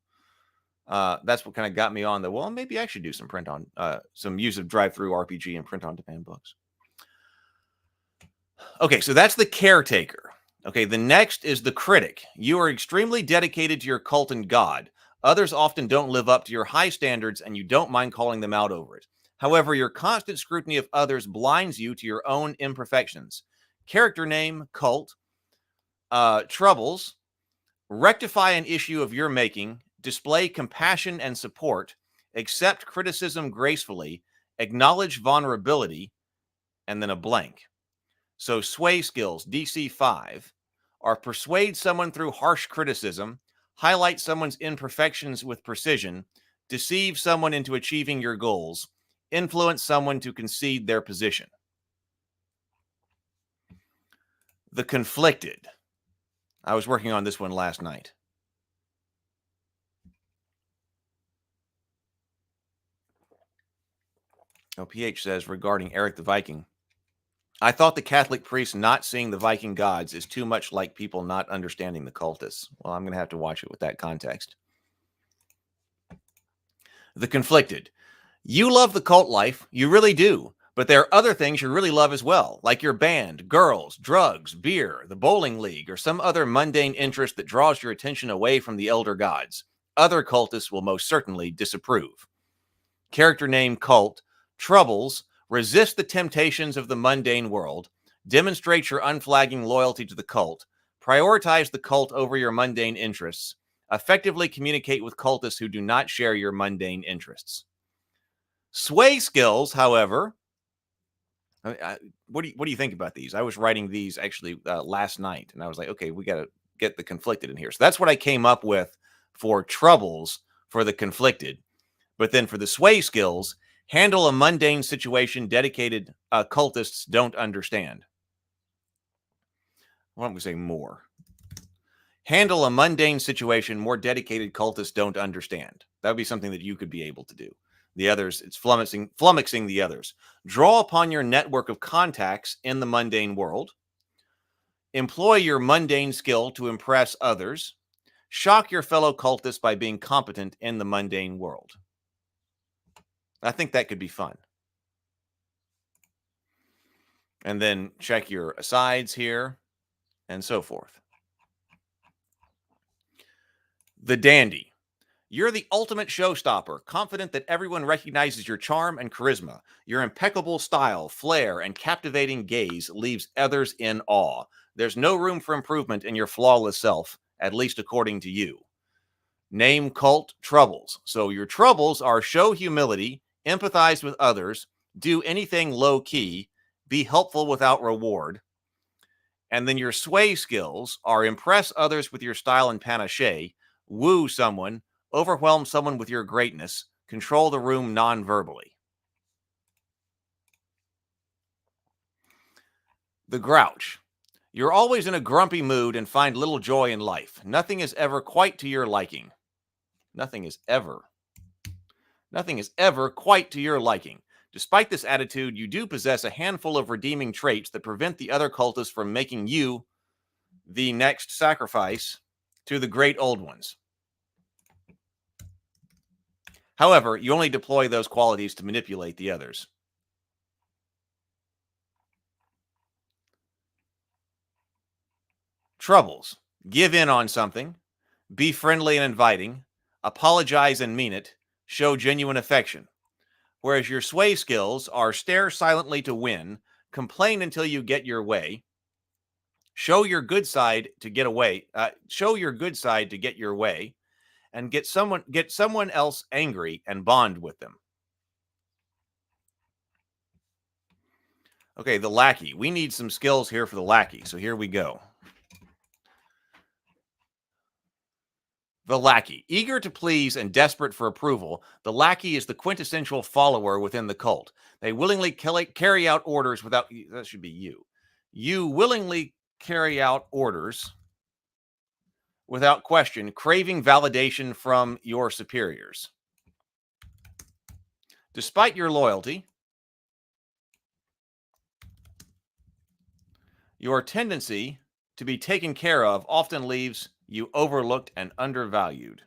that's what kind of got me on the, well, maybe I should do some print on some use of drive-through RPG and print on demand books. Okay, so that's the caretaker. Okay, the next is the critic. You are extremely dedicated to your cult and God. Others often don't live up to your high standards, and you don't mind calling them out over it. However, your constant scrutiny of others blinds you to your own imperfections. Character name, cult. Troubles. Rectify an issue of your making. Display compassion and support. Accept criticism gracefully. Acknowledge vulnerability. And then a blank. So sway skills, DC 5, are persuade someone through harsh criticism, highlight someone's imperfections with precision, deceive someone into achieving your goals, influence someone to concede their position. The conflicted. I was working on this one last night. PH says regarding Eric the Viking, I thought the Catholic priest not seeing the Viking gods is too much like people not understanding the cultists. Well, I'm going to have to watch it with that context. The conflicted. You love the cult life. You really do. But there are other things you really love as well, like your band, girls, drugs, beer, the bowling league, or some other mundane interest that draws your attention away from the elder gods. Other cultists will most certainly disapprove. Character name cult. Troubles. Resist the temptations of the mundane world. Demonstrate your unflagging loyalty to the cult. Prioritize the cult over your mundane interests. Effectively communicate with cultists who do not share your mundane interests. Sway skills, however, what do you think about these? I was writing these actually last night, and I was like, okay, we got to get the conflicted in here. So that's what I came up with for troubles for the conflicted. But then for the sway skills, handle a mundane situation dedicated cultists don't understand. Why don't we say more? Handle a mundane situation more dedicated cultists don't understand. That would be something that you could be able to do. The others, it's flummoxing the others. Draw upon your network of contacts in the mundane world. Employ your mundane skill to impress others. Shock your fellow cultists by being competent in the mundane world. I think that could be fun. And then check your asides here and so forth. The dandy. You're the ultimate showstopper, confident that everyone recognizes your charm and charisma. Your impeccable style, flair, and captivating gaze leaves others in awe. There's no room for improvement in your flawless self, at least according to you. Name cult troubles. So your troubles are show humility, empathize with others, do anything low-key, be helpful without reward. And then your sway skills are impress others with your style and panache, woo someone, overwhelm someone with your greatness, control the room non-verbally. The grouch. You're always in a grumpy mood and find little joy in life. Nothing is ever quite to your liking. Nothing is ever quite to your liking. Despite this attitude, you do possess a handful of redeeming traits that prevent the other cultists from making you the next sacrifice to the great old ones. However, you only deploy those qualities to manipulate the others. Troubles. Give in on something. Be friendly and inviting. Apologize and mean it. Show genuine affection. Whereas your sway skills are stare silently to win, complain until you get your way, show your good side to get away, and get someone else angry and bond with them. Okay, the lackey. We need some skills here for the lackey, so here we go. The lackey. Eager to please and desperate for approval, the lackey is the quintessential follower within the cult. They willingly carry out orders without... That should be you. You willingly carry out orders without question, craving validation from your superiors. Despite your loyalty, your tendency to be taken care of often leaves you overlooked and undervalued.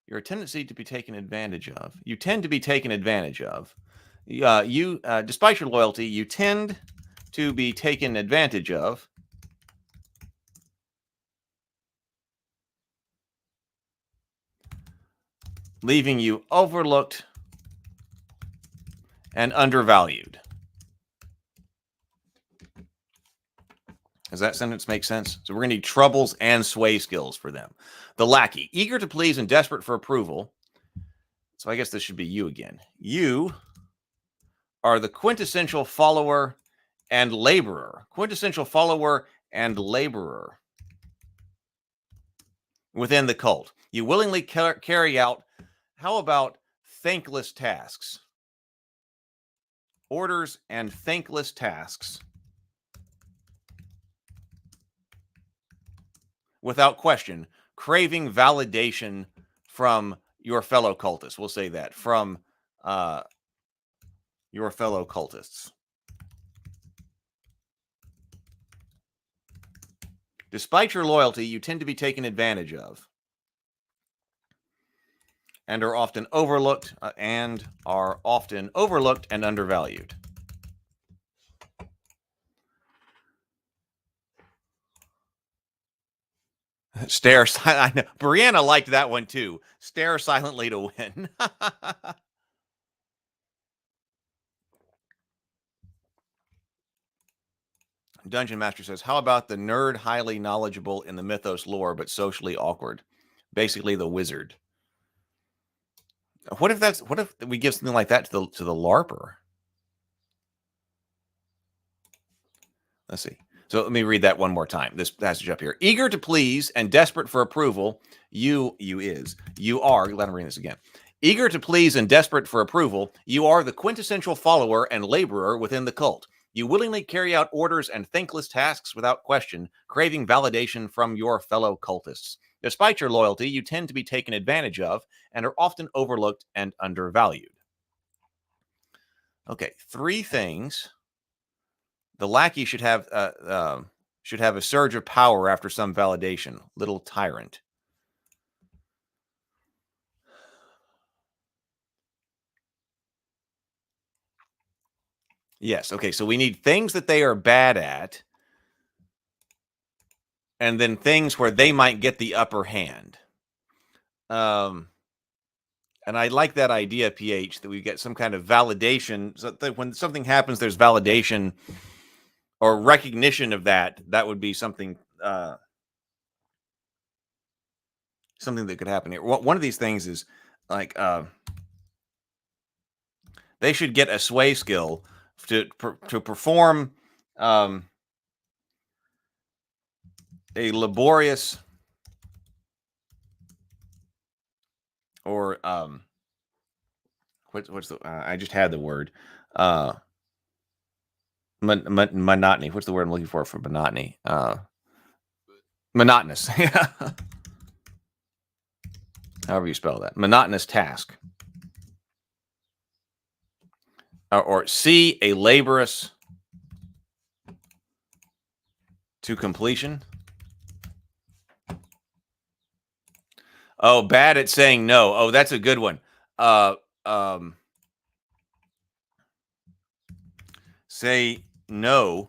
Your tendency to be taken advantage of. You tend to be taken advantage of. Despite your loyalty, you tend to be taken advantage of, leaving you overlooked and undervalued. Does that sentence make sense? So we're going to need troubles and sway skills for them. The lackey, eager to please and desperate for approval. So I guess this should be you again. You are the quintessential follower and laborer. Quintessential follower and laborer within the cult. You willingly carry out, how about thankless tasks? Orders and thankless tasks without question, craving validation from your fellow cultists. We'll say that, from your fellow cultists. Despite your loyalty, you tend to be taken advantage of and are often overlooked and undervalued. Stare. I know. Brianna liked that one too. Stare silently to win. Dungeon Master says, how about the nerd highly knowledgeable in the mythos lore, but socially awkward? Basically the wizard. What if we give something like that to the LARPer? Let's see. So let me read that one more time. This passage up here. Eager to please and desperate for approval, you are, let me read this again. Eager to please and desperate for approval, you are the quintessential follower and laborer within the cult. You willingly carry out orders and thankless tasks without question, craving validation from your fellow cultists. Despite your loyalty, you tend to be taken advantage of and are often overlooked and undervalued. Okay, 3 things. The lackey should have a surge of power after some validation. Little tyrant. Yes. Okay. So we need things that they are bad at, and then things where they might get the upper hand. And I like that idea, PH, that we get some kind of validation. So that when something happens, there's validation or recognition of that. That would be something. Something that could happen here. One of these things is like they should get a sway skill to perform a laborious or what's the I just had the word monotony. What's the word I'm looking for monotony? Monotonous. However you spell that. Monotonous task. Or see a laborious to completion. Oh, bad at saying no. Oh, that's a good one. Say no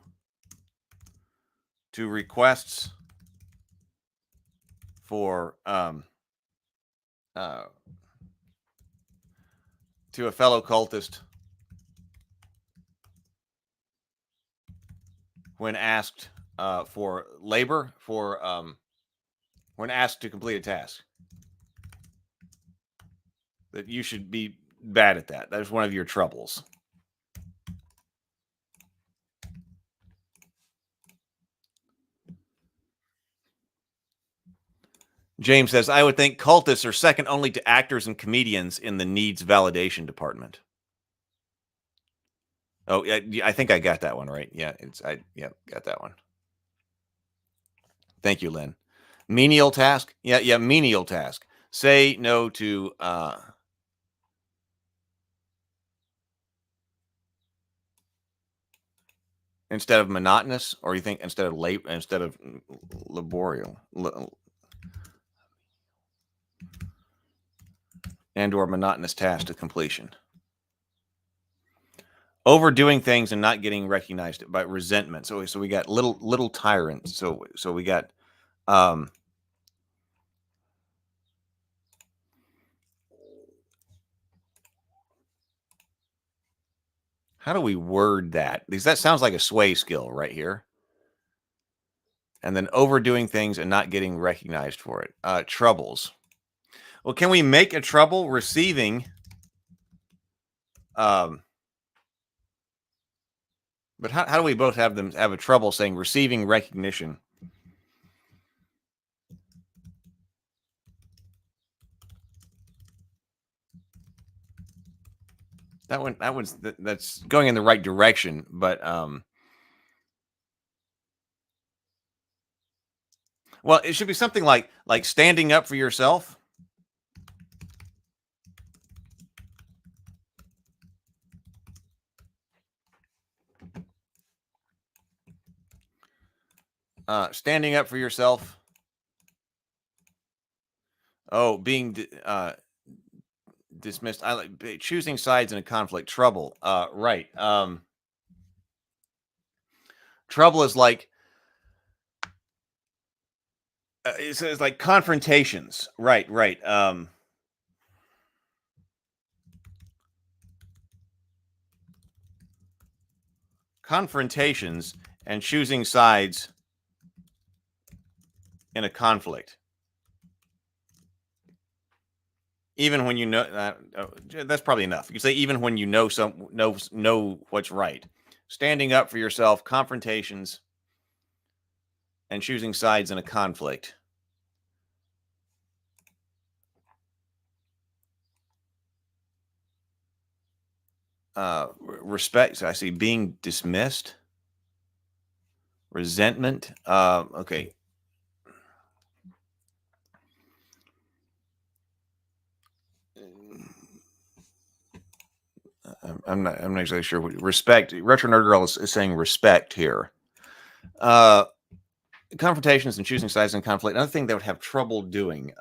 to requests for to a fellow cultist when asked for labor, for when asked to complete a task. That you should be bad at that. That is one of your troubles. James says, I would think cultists are second only to actors and comedians in the needs validation department. Oh, yeah, I think I got that one right. Yeah, got that one. Thank you, Lynn. Menial task? Yeah, menial task. Say no to instead of monotonous, or you think instead of laborial and or monotonous task to completion. overdoing things and not getting recognized by resentment. So we got little tyrants. So we got how do we word that? Because that sounds like a sway skill right here. And then overdoing things and not getting recognized for it. Troubles. Well, can we make a trouble receiving but how do we both have a trouble saying receiving recognition? That's going in the right direction, but well, it should be something like standing up for yourself. Standing up for yourself. Oh, being dismissed. I like choosing sides in a conflict. Trouble. Right. Trouble is like it's like confrontations. Right. Confrontations and choosing sides in a conflict. Even when you know that's probably enough. You can say even when you know what's right. Standing up for yourself, confrontations, and choosing sides in a conflict. Respect. I see being dismissed. Resentment. Okay. I'm not exactly sure what respect. Retro Nerd Girl is saying respect here. Confrontations and choosing sides in conflict. Another thing they would have trouble doing.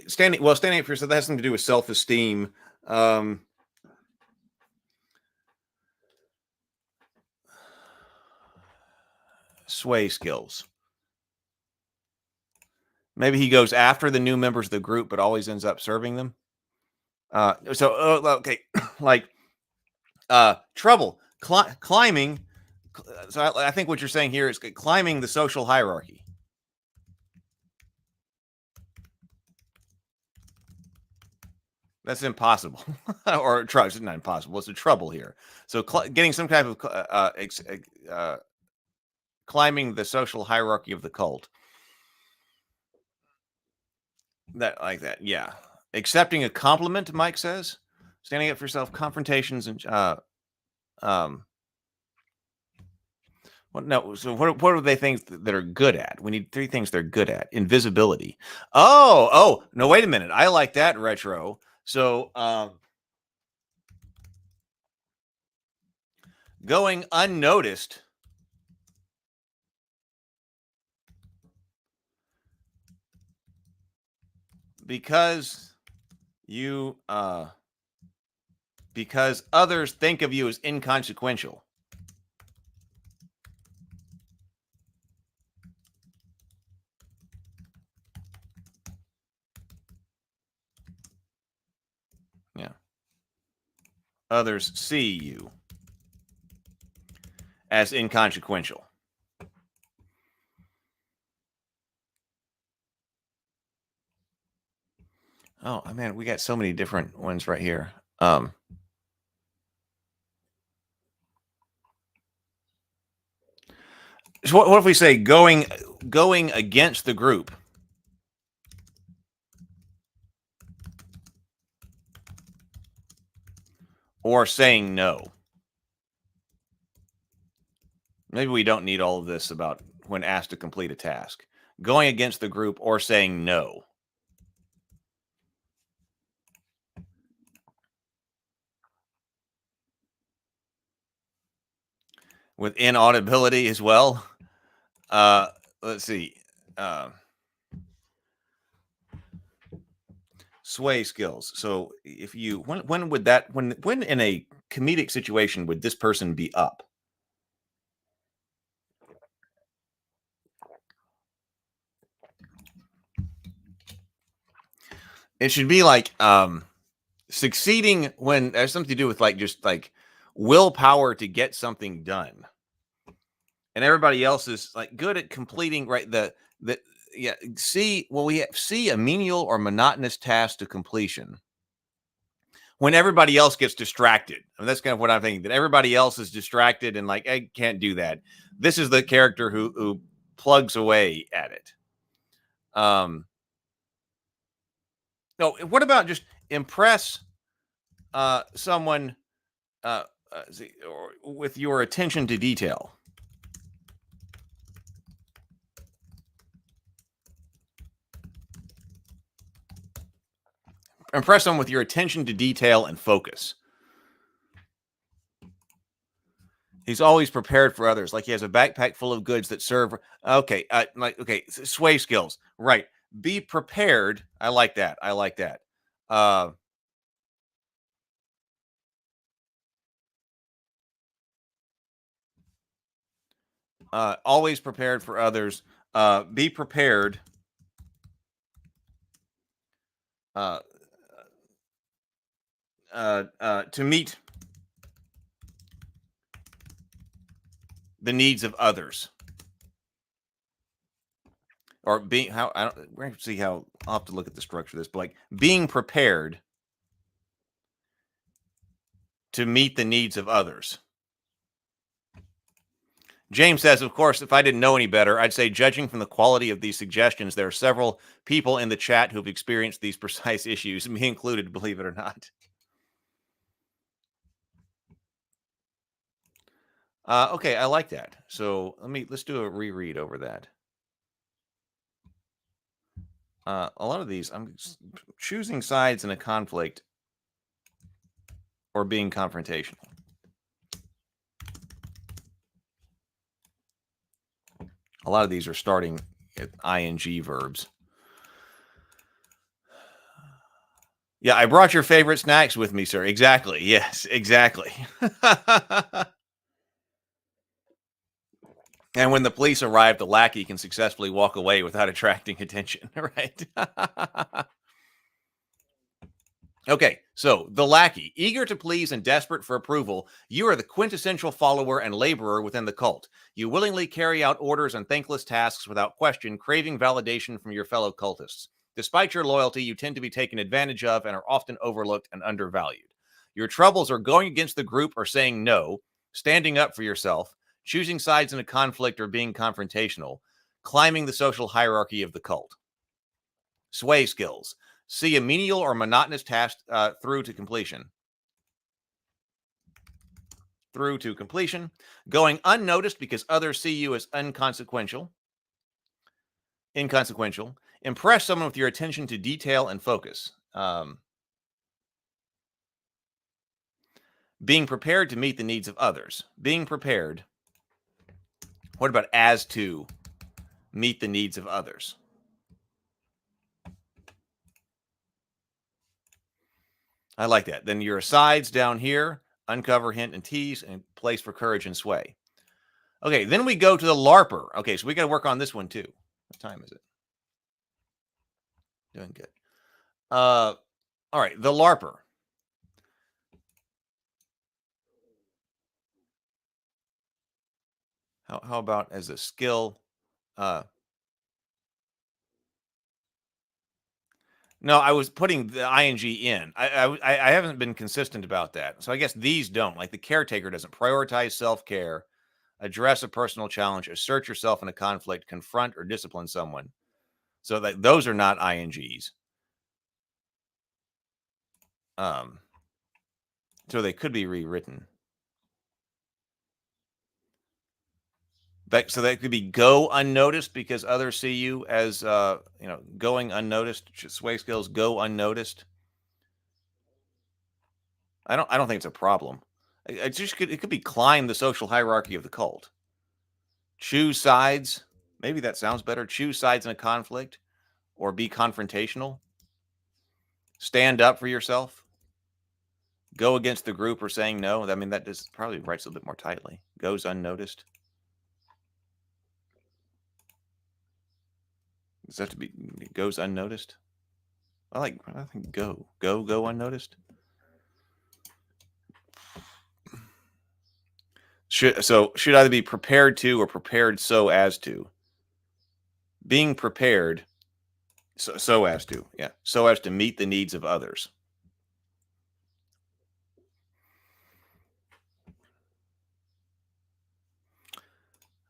Standing up for yourself, that has something to do with self-esteem. Sway skills. Maybe he goes after the new members of the group, but always ends up serving them. Okay, like trouble climbing. So I think what you're saying here is climbing the social hierarchy. That's impossible, or it's not impossible. It's a trouble here. So getting some type of climbing the social hierarchy of the cult. That, yeah. Accepting a compliment, Mike says. Standing up for yourself, confrontations, and what are they things that are good at? We need 3 things they're good at. Invisibility. Oh, no, wait a minute. I like that, Retro. So going unnoticed because others think of you as inconsequential. Yeah. Others see you as inconsequential. Oh, man, we got so many different ones right here. So what if we say going against the group? Or saying no. Maybe we don't need all of this about when asked to complete a task. Going against the group or saying no. With inaudibility as well. Let's see. Sway skills. So if you when would that when in a comedic situation would this person be up? It should be like succeeding when there's something to do with like just like willpower to get something done. And everybody else is like good at completing right the yeah, we have see a menial or monotonous task to completion. When everybody else gets distracted. I mean, that's kind of what I'm thinking, that everybody else is distracted and like, I can't do that. This is the character who plugs away at it. No, what about just impress someone with your attention to detail? Impress someone with your attention to detail and focus. He's always prepared for others. Like he has a backpack full of goods that serve. Okay. Sway skills. Right. Be prepared. I like that. I like that. Always prepared for others. Be prepared. To meet the needs of others, or being how I don't. We're going to see how I'll have to look at the structure of this, but like being prepared to meet the needs of others. James says, of course, if I didn't know any better, I'd say, judging from the quality of these suggestions, there are several people in the chat who've experienced these precise issues, me included, believe it or not. Okay, I like that. So let's do a reread over that. A lot of these, I'm choosing sides in a conflict or being confrontational. A lot of these are starting at ing verbs. Yeah, I brought your favorite snacks with me, sir. Exactly. Yes, exactly. And when the police arrive, the lackey can successfully walk away without attracting attention, right? Okay, so the lackey, eager to please and desperate for approval, you are the quintessential follower and laborer within the cult. You willingly carry out orders and thankless tasks without question, craving validation from your fellow cultists. Despite your loyalty, you tend to be taken advantage of and are often overlooked and undervalued. Your troubles are going against the group or saying no, standing up for yourself, choosing sides in a conflict or being confrontational, climbing the social hierarchy of the cult. Sway skills. See a menial or monotonous task through to completion. Through to completion. Going unnoticed because others see you as inconsequential. Impress someone with your attention to detail and focus. Being prepared to meet the needs of others. Being prepared. What about as to meet the needs of others? I like that. Then your asides down here, uncover, hint, and tease, and place for courage and sway. Okay, then we go to the LARPer. Okay, so we got to work on this one too. What time is it? Doing good. All right, the LARPer. How about as a skill? No, I was putting the ing in. I haven't been consistent about that. So I guess these don't. Like the caretaker doesn't prioritize self-care, address a personal challenge, assert yourself in a conflict, confront or discipline someone. So that those are not INGs. So they could be rewritten. So that could be go unnoticed because others see you as going unnoticed. Sway skills go unnoticed. I don't think it's a problem. It could be climb the social hierarchy of the cult. Choose sides. Maybe that sounds better. Choose sides in a conflict or be confrontational. stand up for yourself, go against the group, or saying no. I mean, that just probably writes a little bit more tightly. Goes unnoticed. Does that have to be goes unnoticed? I think go unnoticed. Should either be prepared to or prepared so as to. Being prepared so as to, yeah, so as to meet the needs of others.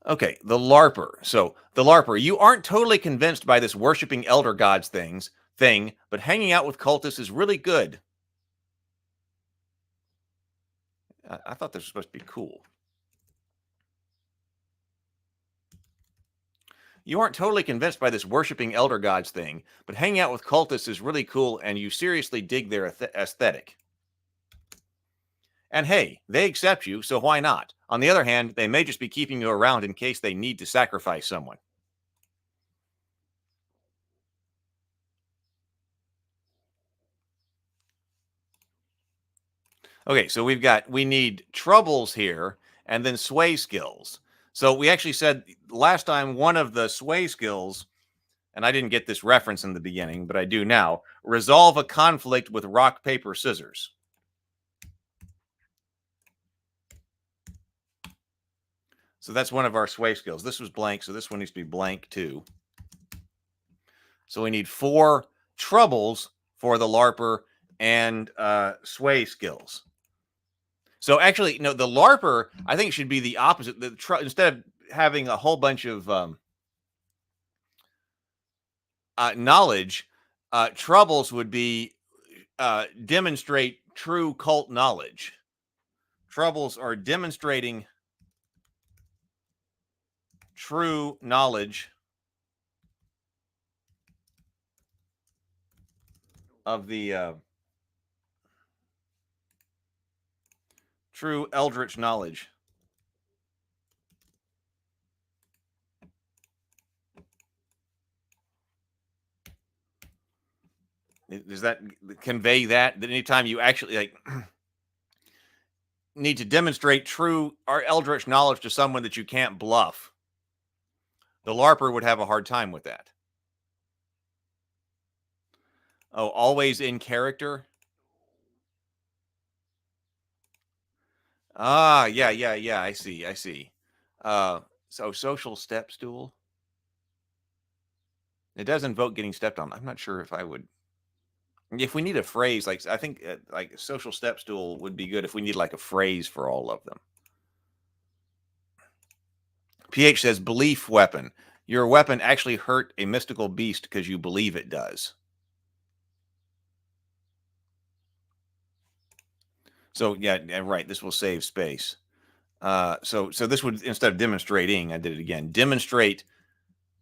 Okay, the LARPer. So the LARPer, you aren't totally convinced by this worshiping elder gods thing, but hanging out with cultists is really good. I thought this was supposed to be cool. You aren't totally convinced by this worshiping elder gods thing, but hanging out with cultists is really cool, and you seriously dig their aesthetic. And hey, they accept you, so why not? On the other hand, they may just be keeping you around in case they need to sacrifice someone. Okay, so we need troubles here and then sway skills. So we actually said last time one of the sway skills, and I didn't get this reference in the beginning, but I do now, resolve a conflict with rock, paper, scissors. So that's one of our sway skills. This was blank, so this one needs to be blank too. So we need 4 troubles for the LARPer and sway skills. So actually, no, the LARPer, I think, should be the opposite. Instead of having a whole bunch of knowledge, troubles would be demonstrate true cult knowledge. Troubles are demonstrating true knowledge of the true eldritch knowledge. Does that convey that anytime you actually need to demonstrate true or eldritch knowledge to someone that you can't bluff, the LARPer would have a hard time with that. Oh, always in character. Ah, yeah. I see. So social step stool. It does invoke getting stepped on. I'm not sure if I would. If we need a phrase, I think like social step stool would be good if we need like a phrase for all of them. PH says belief weapon. Your weapon actually hurt a mystical beast because you believe it does. So yeah, right. This will save space. So this would, instead of demonstrating, I did it again. Demonstrate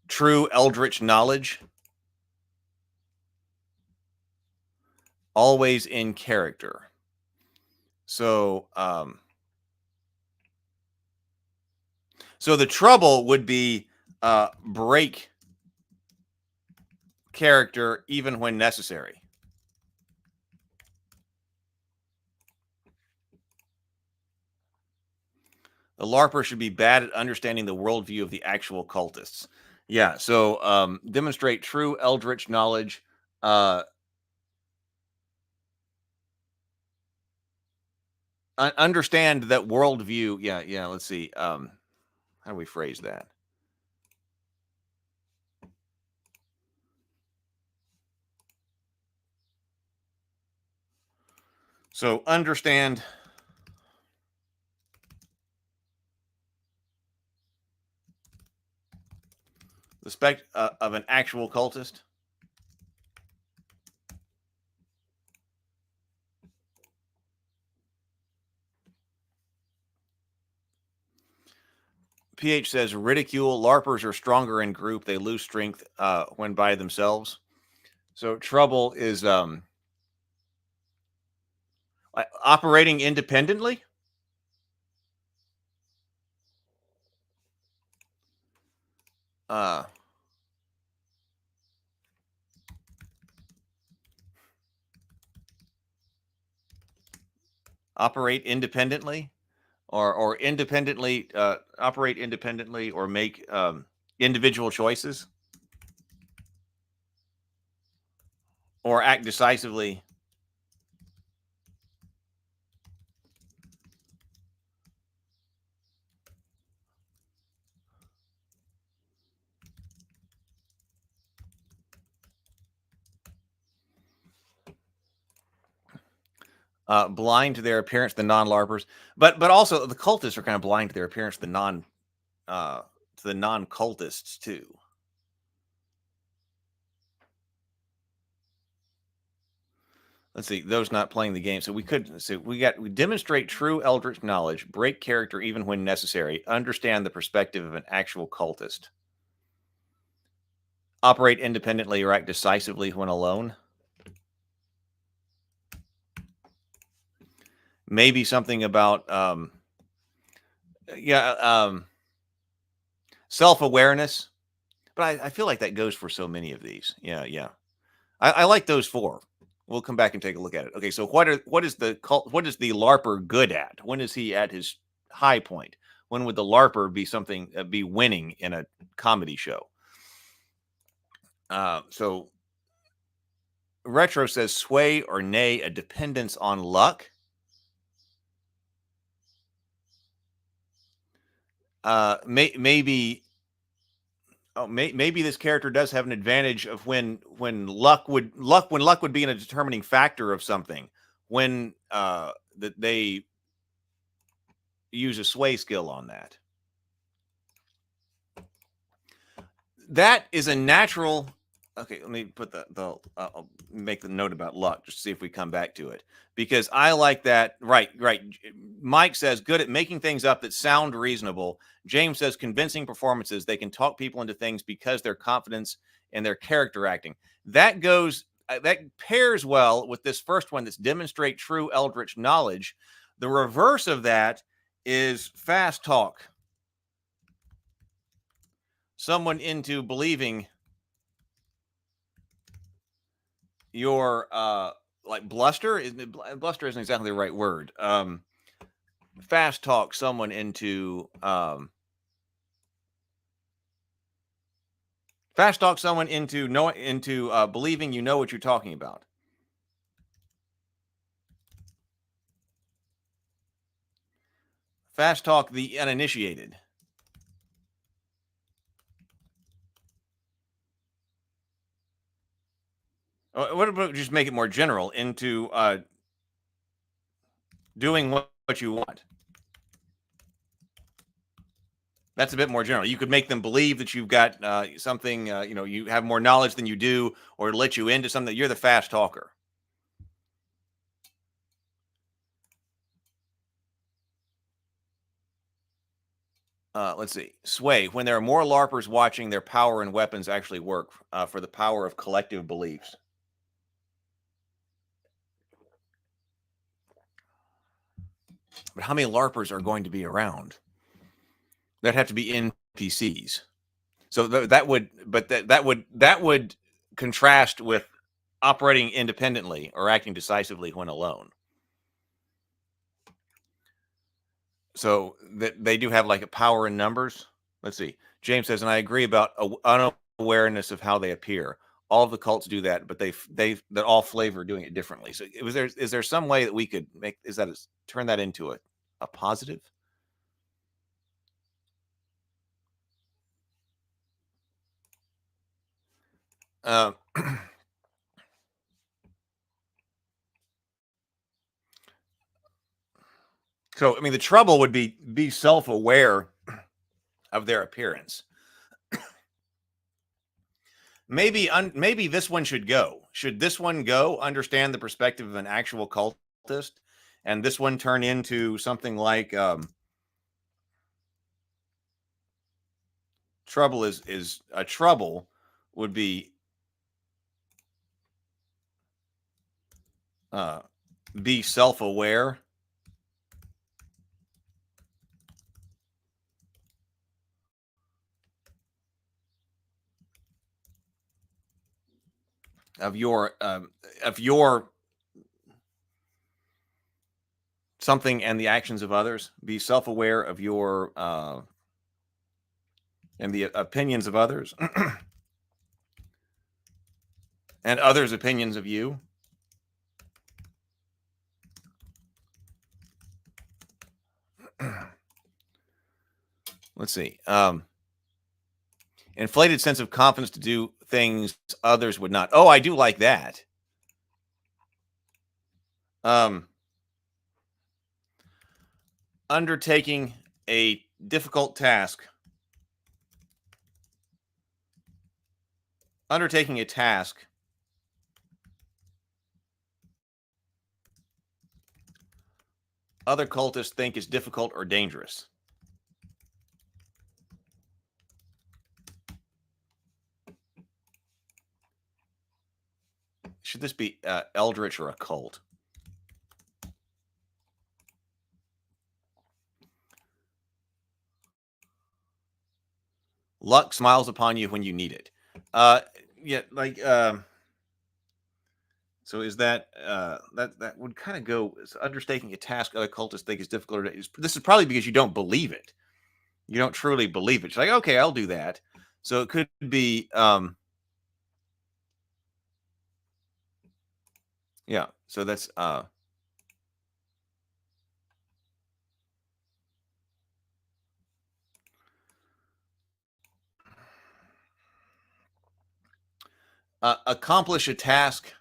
true eldritch knowledge. Always in character. So so the trouble would be break character even when necessary. The LARPer should be bad at understanding the worldview of the actual cultists. Yeah, so demonstrate true eldritch knowledge. Understand that worldview. Yeah. Let's see. How do we phrase that? So understand the spec of an actual cultist. PH says ridicule. LARPers are stronger in group. They lose strength when by themselves. So trouble is operating independently. operate independently, or independently operate independently, or make individual choices, or act decisively. Blind to their appearance, the non-larpers, but also the cultists are kind of blind to their appearance, the non-cultists too. Let's see, those not playing the game. So we demonstrate true eldritch knowledge, break character even when necessary, understand the perspective of an actual cultist, operate independently or act decisively when alone. Maybe something about self-awareness, but I feel like that goes for so many of these. Yeah. I like those 4. We'll come back and take a look at it. Okay, so what is the LARPer good at? When is he at his high point? When would the LARPer be winning in a comedy show? So Retro says sway or nay, a dependence on luck. Maybe this character does have an advantage of when luck would be in a determining factor of something, when that they use a sway skill on that. That is a natural. Okay, let me put I'll make the note about luck just to see if we come back to it, because I like that. Right. Mike says good at making things up that sound reasonable. James says convincing performances. They can talk people into things because their confidence and their character acting. That pairs well with this first one. That's demonstrate true eldritch knowledge. The reverse of that is fast talk someone into believing your like bluster. Bluster isn't exactly the right word. Fast talk someone into believing you know what you're talking about. Fast talk the uninitiated. What about just make it more general into doing what you want? That's a bit more general. You could make them believe that you've got something, you have more knowledge than you do, or let you into something. You're the fast talker. Let's see. Sway. When there are more LARPers watching, their power and weapons actually work for the power of collective beliefs. But how many LARPers are going to be around? That'd have to be NPCs. So that would contrast with operating independently or acting decisively when alone. So that they do have like a power in numbers. Let's see. James says, and I agree about unawareness of how they appear. All of the cults do that, but they're all flavor doing it differently. So is there some way that we could turn that into a positive? So I mean, the trouble would be self-aware of their appearance. Maybe this one should go. Should this one go? Understand the perspective of an actual cultist, and this one turn into something like trouble is a trouble would be self-aware. Of your something and the actions of others. Be self-aware of your and the opinions of others and others' opinions of you. Let's see. Inflated sense of confidence to do things others would not. Oh, I do like that. Undertaking a difficult task. Undertaking a task other cultists think is difficult or dangerous. Should this be eldritch or occult? Luck smiles upon you when you need it. Yeah, like so is that that would kind of go undertaking a task other cultists think is difficult. This is probably because you don't believe it. You don't truly believe it. It's like, okay, I'll do that. So it could be yeah, so that's accomplish a task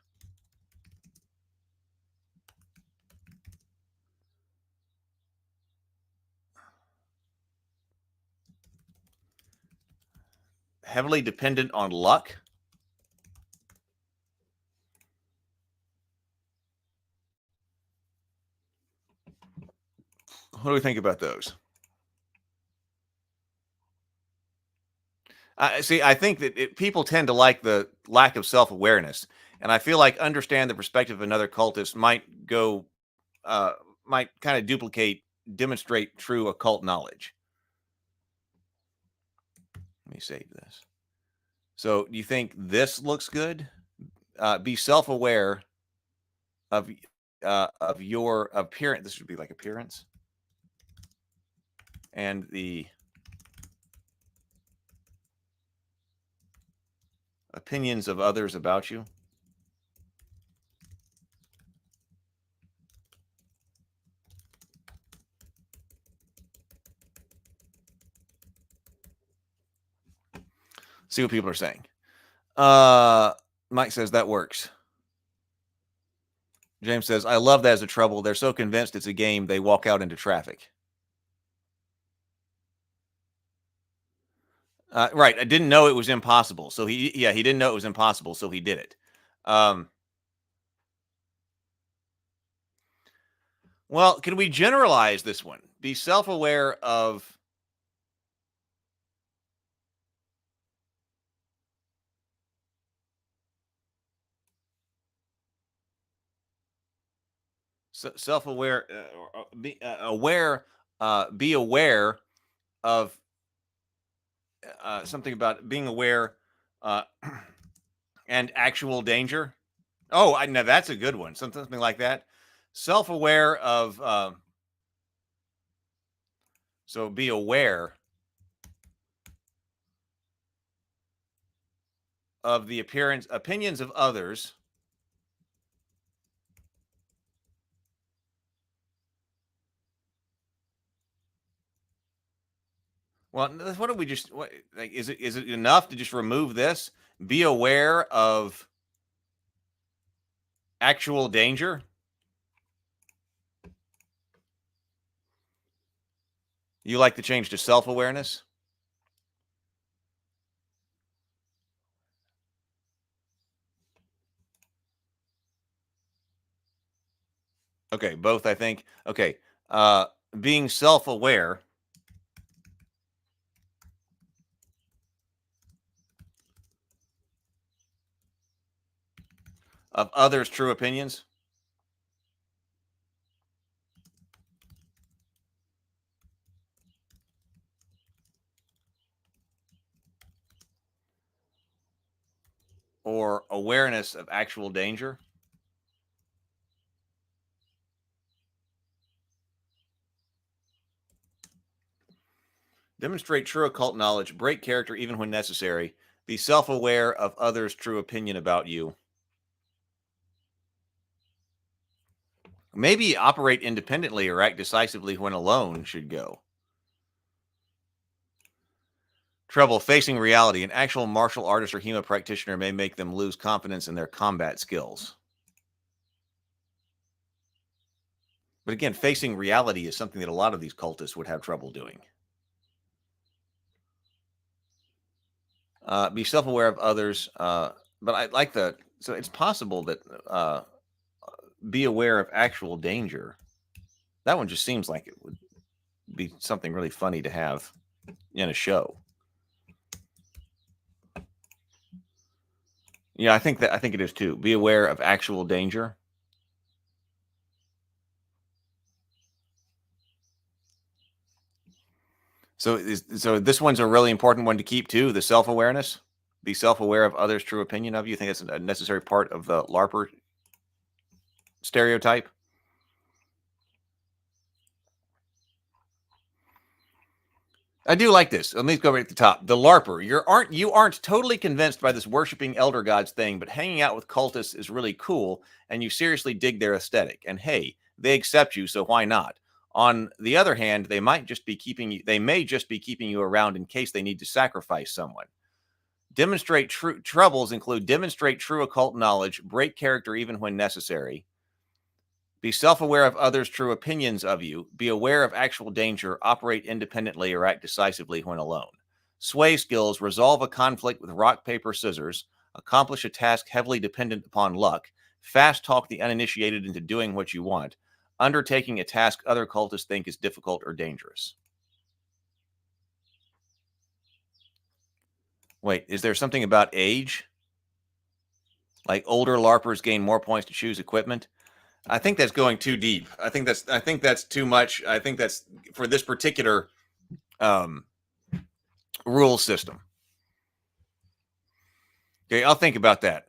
heavily dependent on luck. What do we think about those? See, I think that people tend to like the lack of self-awareness, and I feel like understand the perspective of another cultist might go, might kind of demonstrate true occult knowledge. Let me save this. So, do you think this looks good? Be self-aware of your appearance. This should be like appearance and the opinions of others about you. See what people are saying. Mike says that works. James says, I love that as a trouble. They're so convinced it's a game, they walk out into traffic. Right. I didn't know it was impossible. So he didn't know it was impossible. So he did it. Well, can we generalize this one? Be self-aware of self-aware, be aware, be aware of something about being aware and actual danger. Oh, I know that's a good one. Something like that. Self-aware of so be aware of the opinions of others. Well, what do we just like? Is it enough to just remove this? Be aware of actual danger. You like the change to self-awareness? Okay, both I think. Okay, being self-aware of others' true opinions. Or awareness of actual danger. Demonstrate true occult knowledge. Break character even when necessary. Be self-aware of others' true opinion about you. Maybe operate independently or act decisively when alone should go. Trouble facing reality. An actual martial artist or HEMA practitioner may make them lose confidence in their combat skills. But again, facing reality is something that a lot of these cultists would have trouble doing. Be self-aware of others. But I like the, so it's possible that be aware of actual danger. That one just seems like it would be something really funny to have in a show. Yeah, I think it is too. Be aware of actual danger. So this one's a really important one to keep too, the self-awareness. Be self-aware of others' true opinion of you. I think that's a necessary part of the LARPer stereotype. I do like this. Let me go right at the top. The LARPer. You aren't totally convinced by this worshiping elder gods thing, but hanging out with cultists is really cool, and you seriously dig their aesthetic. And hey, they accept you, so why not? On the other hand, they may just be keeping you around in case they need to sacrifice someone. Demonstrate true troubles include demonstrate true occult knowledge, break character even when necessary. Be self-aware of others' true opinions of you. Be aware of actual danger. Operate independently or act decisively when alone. Sway skills. Resolve a conflict with rock, paper, scissors. Accomplish a task heavily dependent upon luck. Fast talk the uninitiated into doing what you want. Undertaking a task other cultists think is difficult or dangerous. Wait, is there something about age? Like older LARPers gain more points to choose equipment? I think that's going too deep. I think that's too much. I think that's for this particular rule system. Okay, I'll think about that.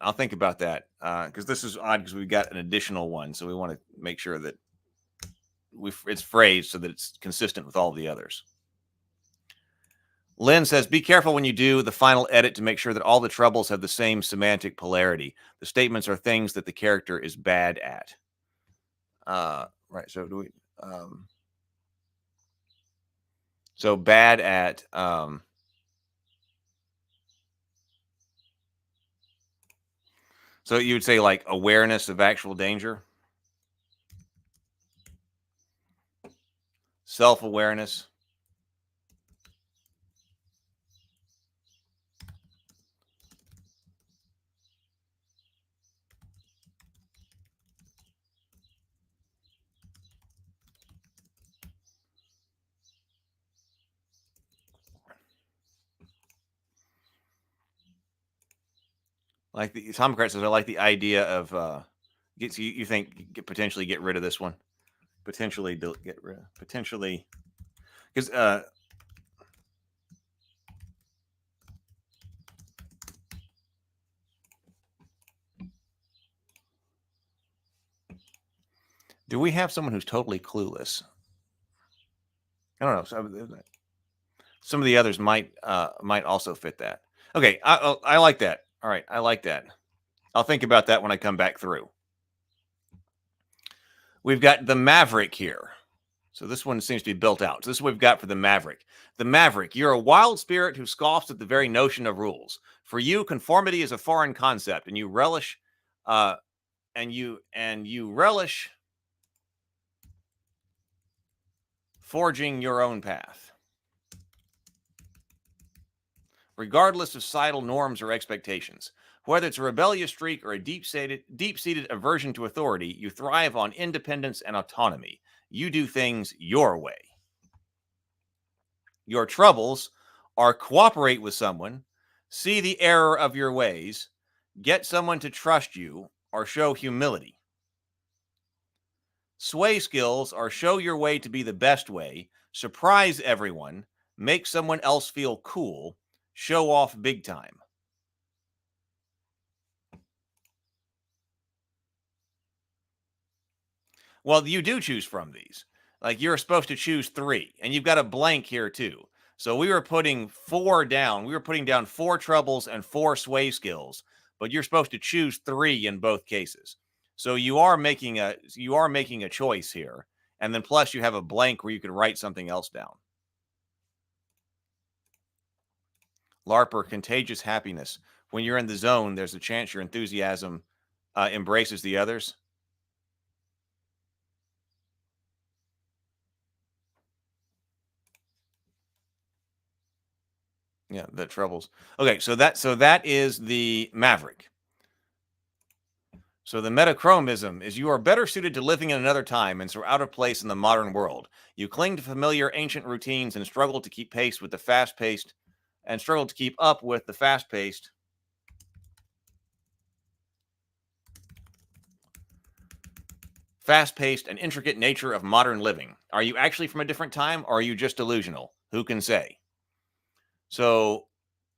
Because this is odd because we've got an additional one, so we want to make sure that it's phrased so that it's consistent with all the others. Lynn says, be careful when you do the final edit to make sure that all the troubles have the same semantic polarity. The statements are things that the character is bad at. Right. So do we, so bad at, so you would say like awareness of actual danger, self-awareness, like the Tom Kratz says, I like the idea of you think potentially get rid of this one, potentially because do we have someone who's totally clueless? I don't know. Some of the others might also fit that. Okay, I like that. All right, I like that. I'll think about that when I come back through. We've got the Maverick here. So this one seems to be built out. So this is what we've got for the Maverick. The Maverick, you're a wild spirit who scoffs at the very notion of rules. For you, conformity is a foreign concept, and you relish forging your own path, regardless of societal norms or expectations. Whether it's a rebellious streak or a deep-seated aversion to authority, you thrive on independence and autonomy. You do things your way. Your troubles are cooperate with someone, see the error of your ways, get someone to trust you, or show humility. Sway skills are show your way to be the best way, surprise everyone, make someone else feel cool, show off big time. Well, you do choose from these. Like you're supposed to choose 3, and you've got a blank here too. So we were putting 4 down. We were putting down 4 troubles and 4 sway skills, but you're supposed to choose 3 in both cases. So you are making a choice here. And then plus you have a blank where you could write something else down. LARPer, contagious happiness. When you're in the zone, there's a chance your enthusiasm embraces the others. Yeah, the troubles. Okay, so that is the Maverick. So the metachromism is you are better suited to living in another time and so out of place in the modern world. You cling to familiar ancient routines and struggle to keep pace with the fast-paced and struggle to keep up with the fast-paced and intricate nature of modern living. Are you actually from a different time or are you just delusional? Who can say? So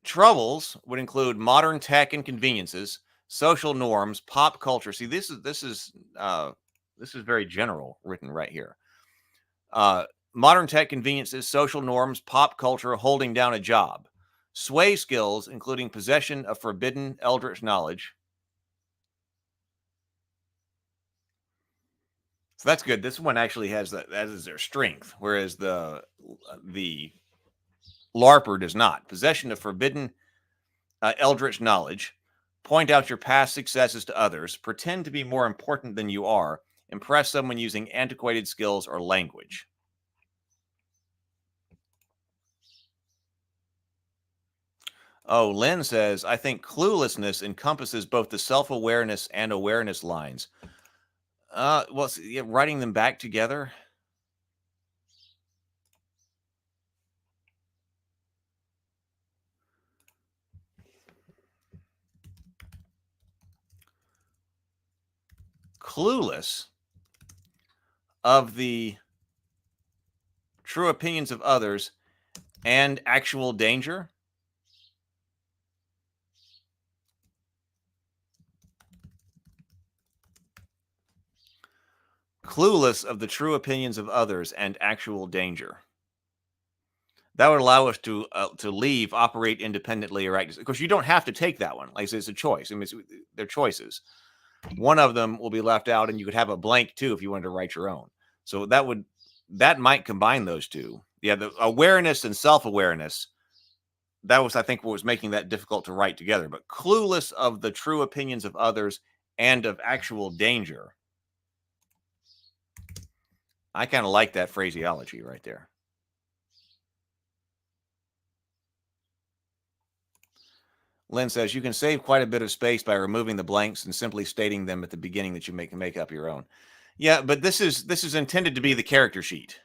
troubles would include modern tech and conveniences, social norms, pop culture. See, this is very general written right here. Modern tech conveniences, social norms, pop culture, holding down a job. Sway skills, including possession of forbidden eldritch knowledge. So that's good. This one actually has that as their strength, whereas the LARPer does not. Possession of forbidden eldritch knowledge. Point out your past successes to others. Pretend to be more important than you are. Impress someone using antiquated skills or language. Oh, Lynn says, I think cluelessness encompasses both the self-awareness and awareness lines. Well, yeah, writing them back together. Clueless of the true opinions of others and actual danger. Clueless of the true opinions of others and actual danger. That would allow us to leave, operate independently, or act. Of course, you don't have to take that one. Like I said, it's a choice. I mean, they're choices. One of them will be left out, and you could have a blank too if you wanted to write your own. So that might combine those two. Yeah, the awareness and self-awareness. That was, I think, what was making that difficult to write together. But clueless of the true opinions of others and of actual danger. I kind of like that phraseology right there. Lynn says you can save quite a bit of space by removing the blanks and simply stating them at the beginning that you make up your own. Yeah, but this is intended to be the character sheet.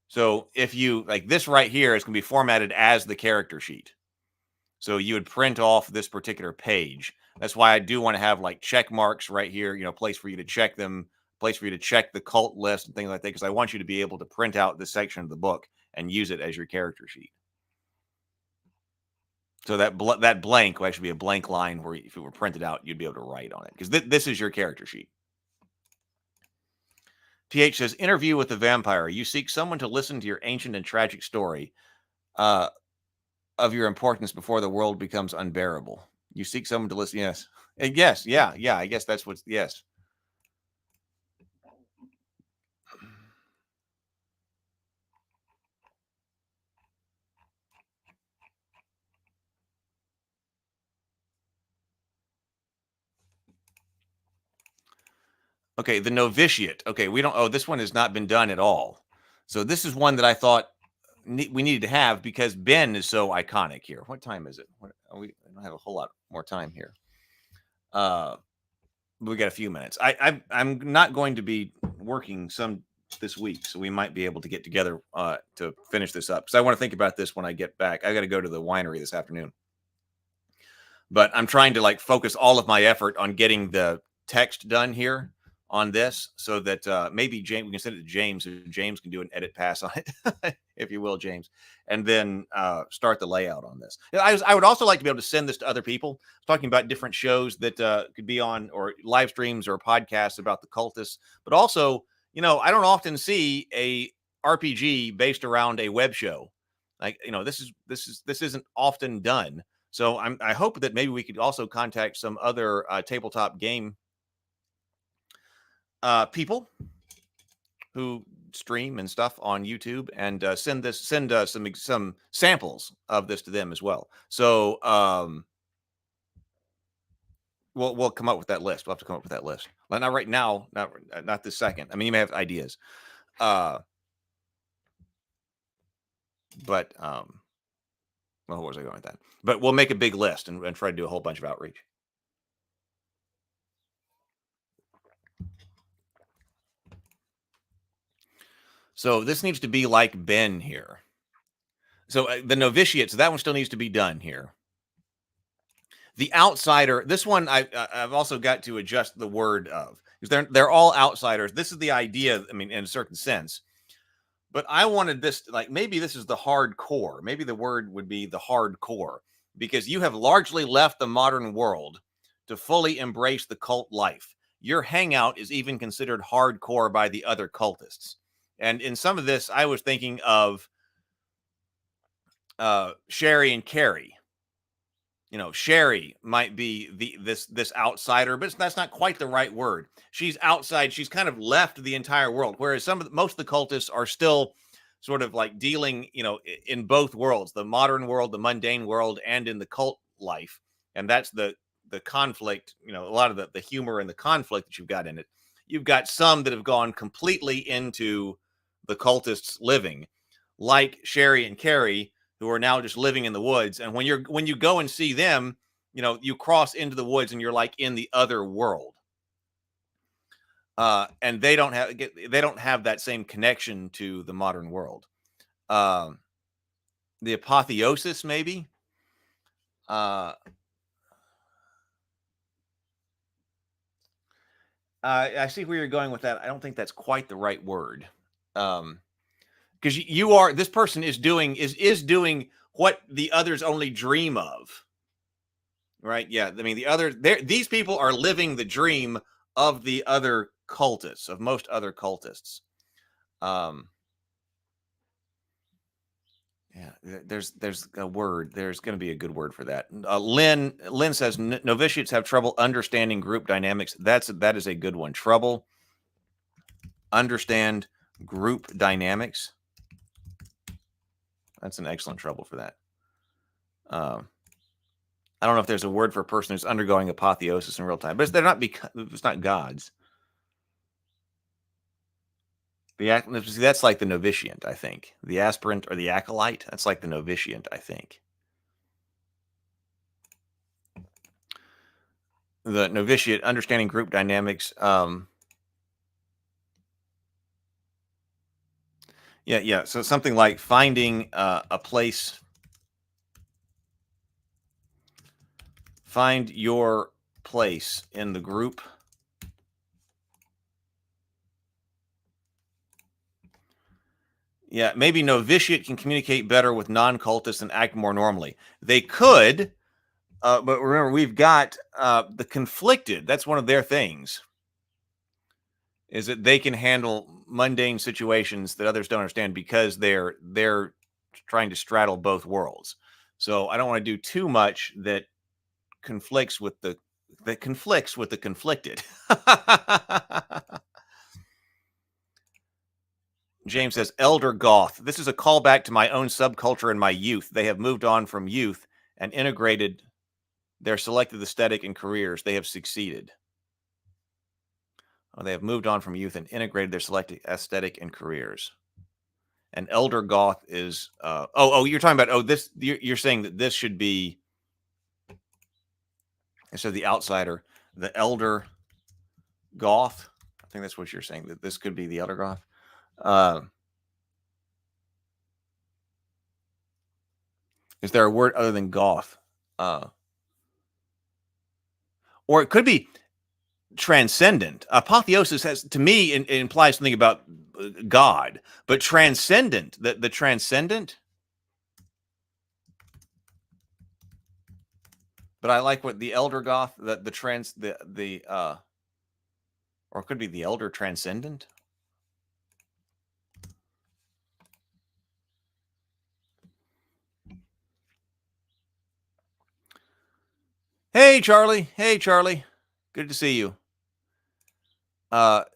So if you like this right here, it's going to be formatted as the character sheet. So you would print off this particular page. That's why I do want to have like check marks right here, place for you to check them, place for you to check the cult list and things like that, because I want you to be able to print out this section of the book and use it as your character sheet. So that blank will actually be a blank line where if it were printed out, you'd be able to write on it, because this is your character sheet. TH says, interview with the vampire. You seek someone to listen to your ancient and tragic story of your importance before the world becomes unbearable. You seek someone to listen. Yes. Yes. Yeah. Yeah. I guess that's what's, yes. Okay. The novitiate. Okay. This one has not been done at all. So this is one that I thought we needed to have because Ben is so iconic here. What time is it? We don't have a whole lot more time here. We got a few minutes. I'm not going to be working this week, so we might be able to get together to finish this up. So I want to think about this when I get back. I got to go to the winery this afternoon, but I'm trying to focus all of my effort on getting the text done here on this, so that maybe James, we can send it to James, so James can do an edit pass on it, if you will, James, and then start the layout on this. I would also like to be able to send this to other people, talking about different shows that could be on, or live streams or podcasts about the Cultists. But also, I don't often see a RPG based around a web show. Like, this isn't often done. So I hope that maybe we could also contact some other tabletop game people who stream and stuff on YouTube and send some samples of this to them as well. So we'll come up with that list. We'll have to come up with that list. Not right now, not this second. I mean, you may have ideas, but well, where was I going with that? But we'll make a big list and try to do a whole bunch of outreach. So this needs to be like Ben here. So the novitiates, that one still needs to be done here. The outsider, this one I've also got to adjust the word of, because they're all outsiders. This is the idea, I mean, in a certain sense. But I wanted this, like, maybe this is the hardcore. Maybe the word would be the hardcore, because you have largely left the modern world to fully embrace the cult life. Your hangout is even considered hardcore by the other cultists. And in some of this, I was thinking of Sherry and Carrie. Sherry might be this outsider, but that's not quite the right word. She's outside. She's kind of left the entire world, whereas most of the cultists are still sort of like dealing, in both worlds, the modern world, the mundane world, and in the cult life. And that's the conflict, a lot of the humor and the conflict that you've got in it. You've got some that have gone completely into the cultists living, like Sherry and Carrie, who are now just living in the woods. And when you go and see them, you cross into the woods and you're like in the other world. And they don't have that same connection to the modern world. The apotheosis, maybe. I see where you're going with that. I don't think that's quite the right word. Because this person is doing what the others only dream of, right? Yeah, I mean, these people are living the dream of the other cultists, of most other cultists. Yeah, there's a word. There's going to be a good word for that. Lynn says novitiates have trouble understanding group dynamics. That is a good one. Trouble understand group dynamics. That's an excellent trouble for that. I don't know if there's a word for a person who's undergoing apotheosis in real time, but it's not gods. That's like the novitiate, I think. The aspirant or the acolyte, that's like the novitiate, I think. The novitiate, understanding group dynamics. Yeah. So something like finding a place. Find your place in the group. Yeah, maybe novitiate can communicate better with non-cultists and act more normally. They could, but remember, we've got the conflicted. That's one of their things, is that they can handle mundane situations that others don't understand because they're trying to straddle both worlds. So I don't want to do too much that conflicts with the conflicted. James says, Elder Goth. This is a callback to my own subculture in my youth. They have moved on from youth and integrated their selected aesthetic and careers. They have succeeded. They have moved on from youth and integrated their selected aesthetic and careers. And Elder Goth is, you're talking about, you're saying that this should be, instead of the outsider, the Elder Goth. I think that's what you're saying, that this could be the Elder Goth. Is there a word other than goth? Or it could be transcendent. Apotheosis has, to me, it implies something about God, but transcendent, the transcendent. But I like what the Elder Goth, or it could be the Elder Transcendent. Hey, Charlie. Hey, Charlie. Good to see you.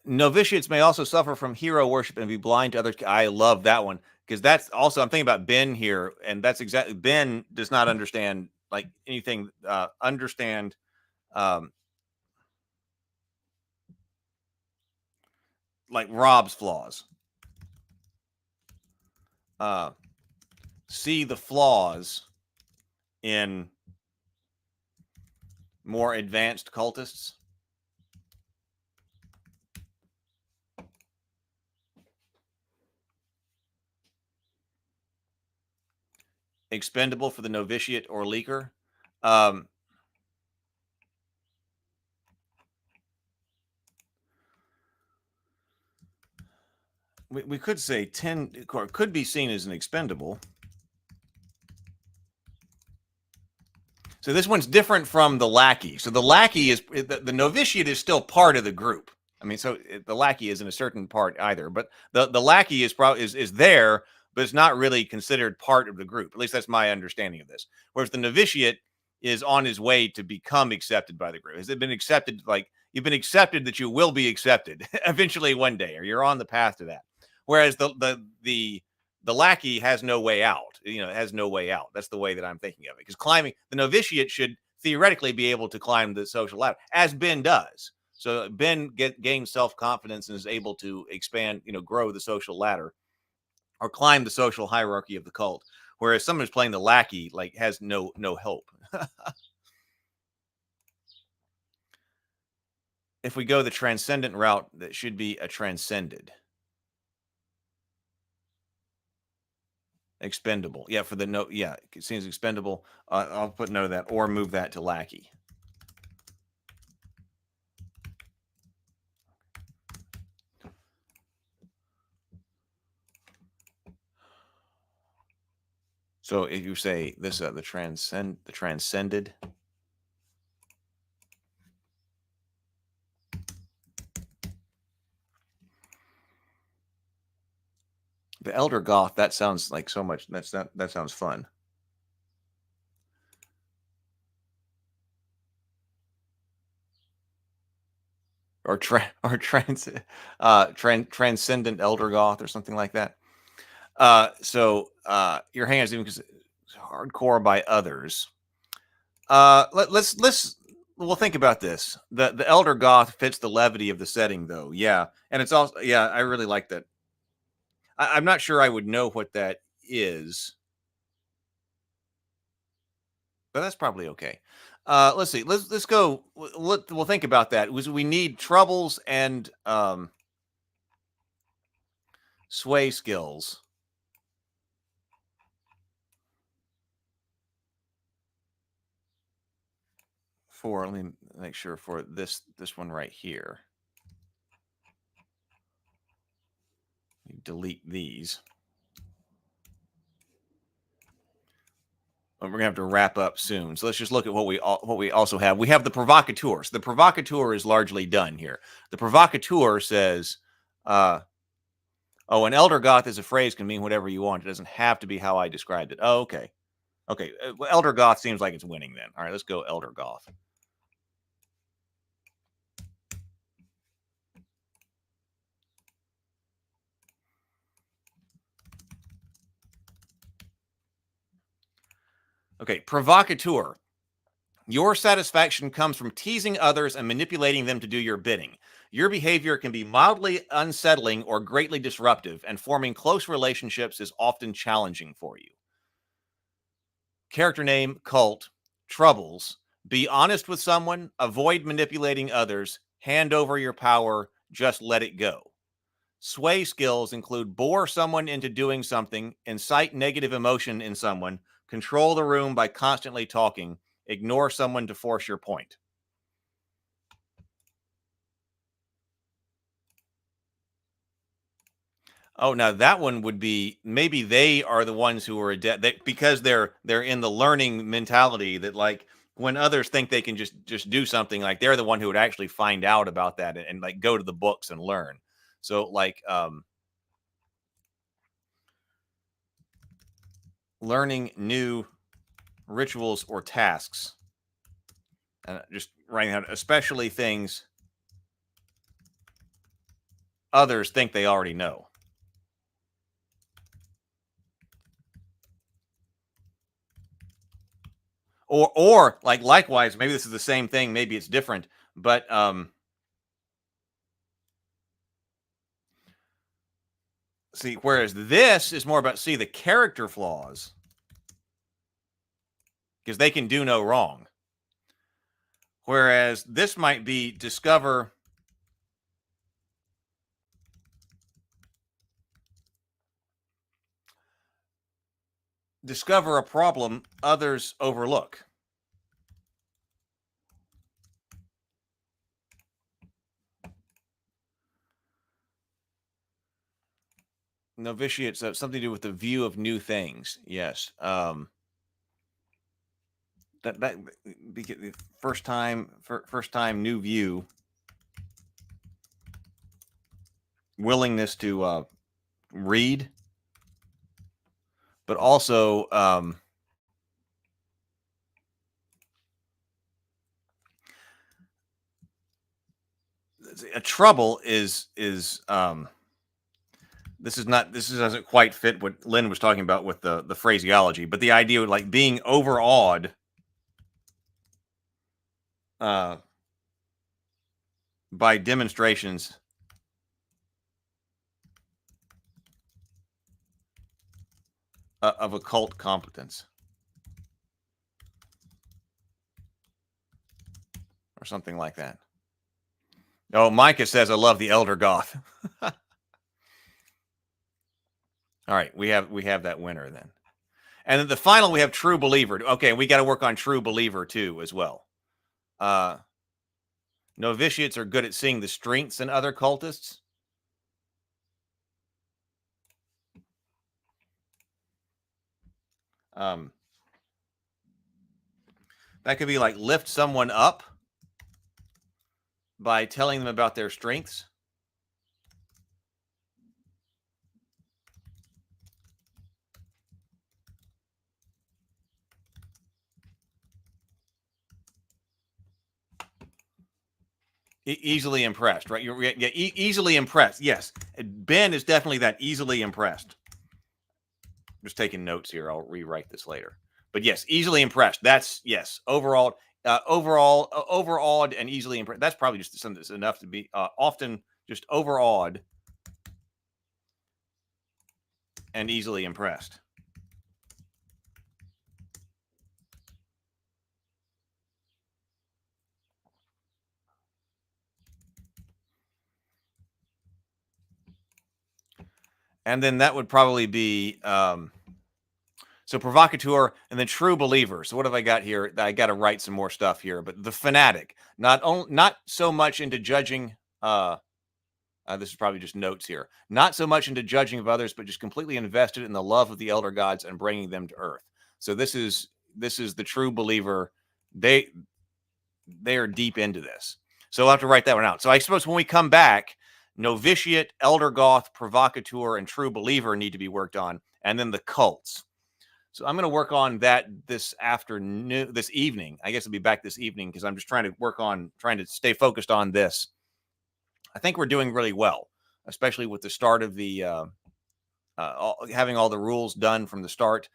Novitiates may also suffer from hero worship and be blind to others. I love that one because that's also, I'm thinking about Ben here, and that's exactly, Ben does not understand like anything, um, like Rob's flaws. See the flaws in more advanced cultists. Expendable for the novitiate or leaker. We could say 10 could be seen as an expendable. So this one's different from the lackey. So the lackey is the novitiate is still part of the group. I mean, so the lackey isn't a certain part either, but the lackey is probably is there, but it's not really considered part of the group. At least that's my understanding of this. Whereas the novitiate is on his way to become accepted by the group. Has it been accepted? Like you've been accepted that you will be accepted eventually one day, or you're on the path to that. Whereas the lackey has no way out. You know, it has no way out. That's the way that I'm thinking of it. Because climbing the novitiate should theoretically be able to climb the social ladder, as Ben does. So Ben gains self-confidence and is able to expand, grow the social ladder or climb the social hierarchy of the cult. Whereas someone who's playing the lackey like has no hope. If we go the transcendent route, that should be a transcended. Expendable. Yeah, for the note. Yeah, it seems expendable. I'll put note of that or move that to lackey. So if you say this, the transcended. The Elder Goth, that sounds like so much. That sounds fun. Or transcendent Elder Goth or something like that. So your hands even because hardcore by others. We'll think about this. The Elder Goth fits the levity of the setting, though. Yeah, and it's also I really like that. I'm not sure I would know what that is, but that's probably okay. Let's see. Let's go. We'll think about that. We need troubles and sway skills. Let me make sure for this one right here. Delete these. We're gonna have to wrap up soon, so let's just look at what we also have. We have the provocateur. So the provocateur is largely done here. The provocateur says, "Oh, an elder goth is a phrase can mean whatever you want. It doesn't have to be how I described it." Oh, okay, okay. Well, elder goth seems like it's winning then. All right, let's go elder goth. Okay, provocateur. Your satisfaction comes from teasing others and manipulating them to do your bidding. Your behavior can be mildly unsettling or greatly disruptive, and forming close relationships is often challenging for you. Character name, cult, troubles. Be honest with someone, avoid manipulating others, hand over your power, just let it go. Sway skills include bore someone into doing something, incite negative emotion in someone, control the room by constantly talking, ignore someone to force your point. Oh, now that one would be maybe they are the ones who are adept because they're in the learning mentality that like when others think they can just do something, like they're the one who would actually find out about that and like go to the books and learn. So like learning new rituals or tasks Just writing out, especially things others think they already know. Or like likewise, maybe this is the same thing, maybe it's different, but see, whereas this is more about the character flaws, because they can do no wrong. Whereas this might be discover a problem others overlook. Novitiates, something to do with the view of new things. Yes. That first time new view, willingness to read, but also a trouble is this doesn't quite fit what Lynn was talking about with the phraseology, but the idea of like being overawed by demonstrations of occult competence or something like that. Oh, Micah says, I love the Elder Goth. All right, we have that winner then. And then the final, we have True Believer. Okay, we got to work on True Believer too as well. Novitiates are good at seeing the strengths in other cultists. That could be like lift someone up by telling them about their strengths. Easily impressed, right? Easily impressed. Yes. Ben is definitely that, easily impressed. Just taking notes here. I'll rewrite this later. But yes, easily impressed. That's, yes. Overawed and easily impressed. That's probably just something that's enough to be often just overawed and easily impressed. And then that would probably be so provocateur and then true believer. So what have I got here? I got to write some more stuff here. But the fanatic, not so much into judging. This is probably just notes here. Not so much into judging of others, but just completely invested in the love of the elder gods and bringing them to earth. So this is the true believer. They are deep into this. So I'll have to write that one out. So I suppose when we come back, novitiate, elder goth, provocateur, and true believer need to be worked on, and then the cults. So I'm going to work on that this evening. I guess I'll be back this evening because I'm just trying to stay focused on this. I think we're doing really well, especially with the start of the having all the rules done from the start.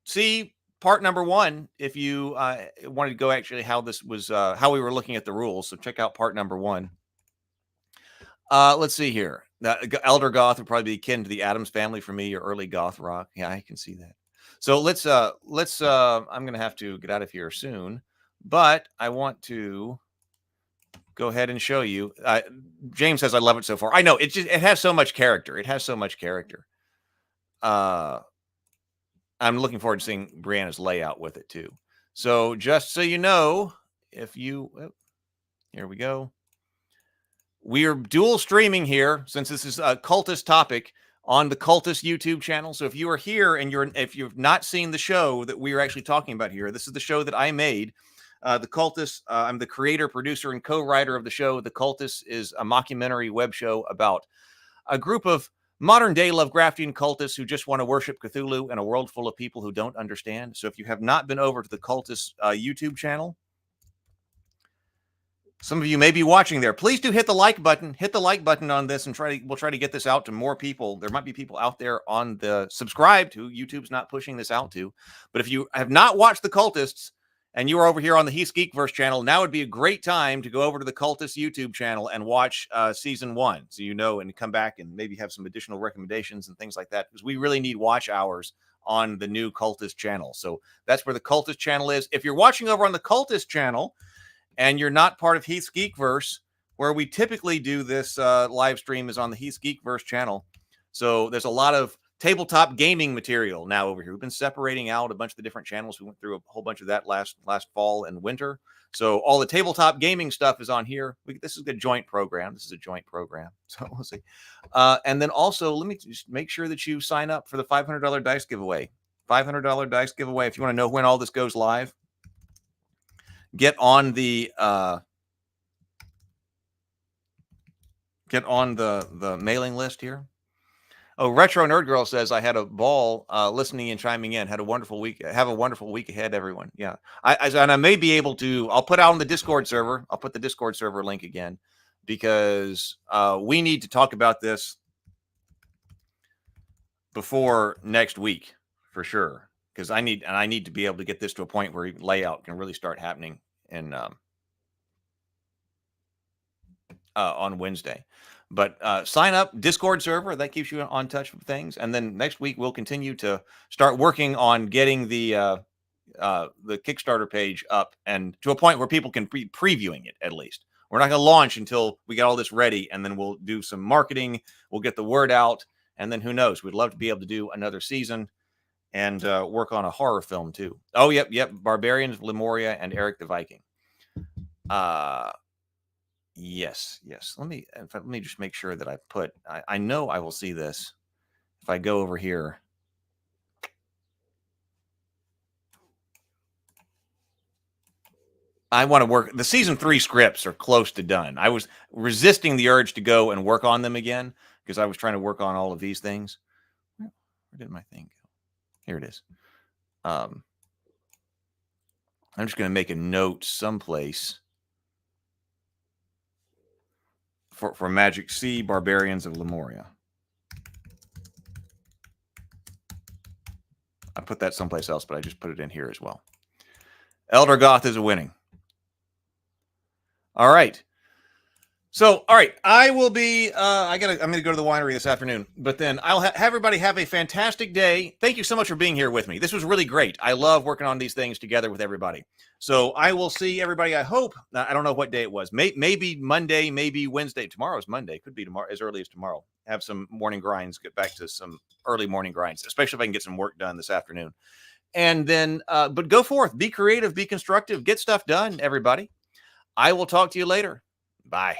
See part number 1 if you wanted to go actually how this was how we were looking at the rules. So check out part number 1. Let's see here. Elder Goth would probably be akin to the Addams Family for me, or early goth rock. Yeah, I can see that. So let's I'm going to have to get out of here soon, but I want to go ahead and show you. James says, I love it so far. I know it has so much character. It has so much character. I'm looking forward to seeing Brianna's layout with it too. So just so you know, here we go. We are dual streaming here since this is a cultist topic on the Cultist YouTube channel. So if you are here and if you've not seen the show that we are actually talking about here, this is the show that I made. The Cultists, I'm the creator, producer, and co-writer of the show. The Cultists is a mockumentary web show about a group of modern-day Lovecraftian cultists who just want to worship Cthulhu in a world full of people who don't understand. So if you have not been over to the Cultist YouTube channel, Some of you may be watching there. Please do hit the like button. Hit the like button on this, and we'll try to get this out to more people. There might be people out there on the subscribe to. YouTube's not pushing this out to. But if you have not watched the Cultists and you are over here on the Heath Geekverse channel, now would be a great time to go over to the Cultists YouTube channel and watch season 1, so you know, and come back and maybe have some additional recommendations and things like that, because we really need watch hours on the new Cultist channel. So that's where the Cultist channel is. If you're watching over on the Cultist channel and you're not part of Heath's Geekverse, where we typically do this live stream is on the Heath's Geekverse channel. So there's a lot of tabletop gaming material now over here. We've been separating out a bunch of the different channels. We went through a whole bunch of that last fall and winter. So all the tabletop gaming stuff is on here. This is a joint program. This is a joint program. So we'll see. And then also, let me just make sure that you sign up for the $500 dice giveaway. $500 dice giveaway. If you want to know when all this goes live, get on the mailing list here. Oh, Retro Nerd Girl says, I had a ball listening and chiming in. Had a wonderful week. Have a wonderful week ahead, everyone. Yeah. And I may be able to, I'll put out on the Discord server. I'll put the Discord server link again, because we need to talk about this before next week for sure. Because I need to be able to get this to a point where layout can really start happening in on Wednesday. But sign up, Discord server, that keeps you on touch with things. And then next week we'll continue to start working on getting the Kickstarter page up and to a point where people can be previewing it. At least we're not going to launch until we get all this ready, and then we'll do some marketing. We'll get the word out, and then who knows? We'd love to be able to do another season and work on a horror film too. Oh, yep. Barbarians, Lemuria, and Eric the Viking. Yes. Let me just make sure that I know I will see this if I go over here. I want to work. The season 3 scripts are close to done. I was resisting the urge to go and work on them again because I was trying to work on all of these things. Where did my thing go? Here it is. I'm just going to make a note someplace for Magic C, Barbarians of Lemuria. I put that someplace else, but I just put it in here as well. Elder Goth is a winning. All right. So, all right, I will be, I'm going to go to the winery this afternoon, but then I'll have everybody have a fantastic day. Thank you so much for being here with me. This was really great. I love working on these things together with everybody. So I will see everybody, I hope. I don't know what day it was. Maybe Monday, maybe Wednesday. Tomorrow's Monday. Could be tomorrow, as early as tomorrow. Have some morning grinds, get back to some early morning grinds, especially if I can get some work done this afternoon. And then, but go forth, be creative, be constructive, get stuff done, everybody. I will talk to you later. Bye.